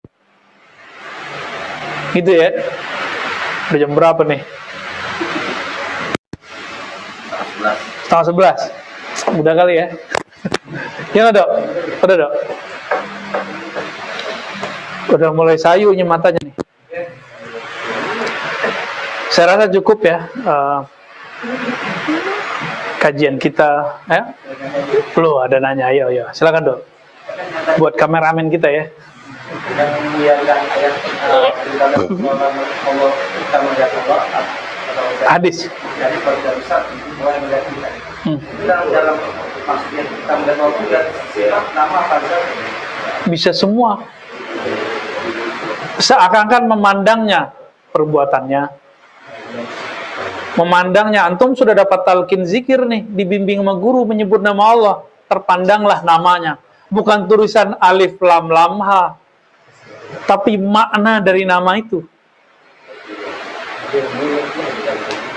Gitu ya. Udah jam berapa nih? 10:30. Udah kali ya. Ya dok. Udah dok. Udah mulai sayunya matanya nih. Saya rasa cukup ya kajian kita. Ya? Loh, ada nanya, ayo, silakan dok. Buat kameramen kita ya. Hadis. bisa semua. Seakan-akan memandangnya perbuatannya, memandangnya. Antum sudah dapat talqin zikir nih, dibimbing sama guru menyebut nama Allah, terpandanglah namanya, bukan tulisan alif lam lam ha, tapi makna dari nama itu.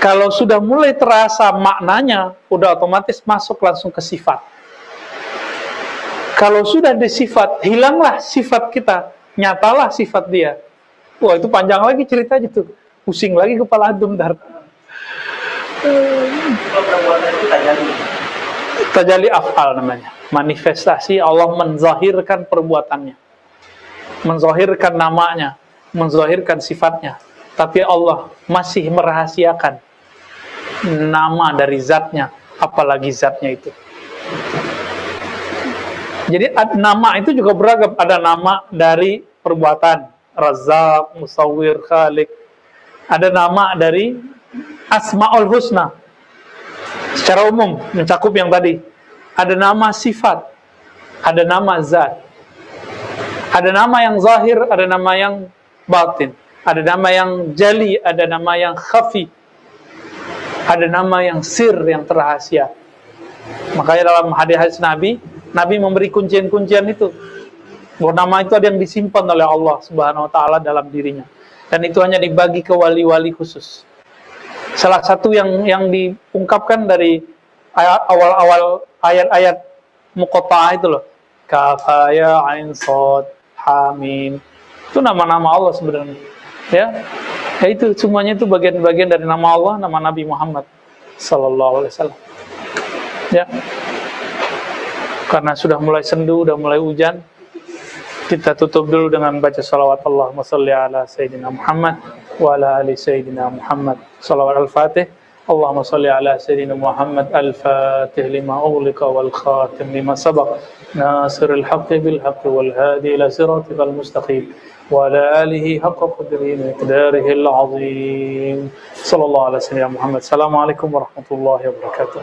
Kalau sudah mulai terasa maknanya, udah otomatis masuk langsung ke sifat. Kalau sudah ada sifat, hilanglah sifat kita, nyatalah sifat dia. Wah, itu panjang lagi ceritanya tuh. Pusing lagi kepala antum ntar. Tajalli af'al namanya. Manifestasi Allah menzahirkan perbuatannya, menzahirkan namanya, menzahirkan sifatnya. Tapi Allah masih merahasiakan nama dari zatnya, apalagi zatnya itu. Jadi nama itu juga beragam. Ada nama dari perbuatan, Razzaq, Musawwir, Khaliq. Ada nama dari Asmaul Husna, secara umum mencakup yang tadi. Ada nama sifat, ada nama zat. Ada nama yang zahir, ada nama yang batin. Ada nama yang jali, ada nama yang khafi. Ada nama yang sir, yang terrahasia. Makanya dalam hadis-hadis Nabi memberi kuncian-kuncian itu. Bahwa nama itu ada yang disimpan oleh Allah Subhanahu wa taala dalam dirinya. Dan itu hanya dibagi ke wali-wali khusus. Salah satu yang diungkapkan dari awal-awal ayat-ayat muqatta'ah itu loh. Kaf, ya, ain, shad, ha, mim. Itu nama-nama Allah sebenarnya. Ya itu semuanya itu bagian-bagian dari nama Allah, nama Nabi Muhammad sallallahu alaihi wasallam. Ya. Karena sudah mulai sendu, sudah mulai hujan, kita tutup dulu dengan baca salawat Allahumma shalli ala sayyidina Muhammad wa ala ali sayyidina Muhammad. Salawat al-Fatih. Allahumma shalli ala sayyidina Muhammad al-Fatih lima ughliqa wal khatim lima sabaq. Nasirul haqqi bil haqqi wal hadi ila siratikal mustaqim. وعلى آله حق قدره ومقداره العظيم صلى الله على سيدنا محمد. السلام عليكم ورحمة الله وبركاته.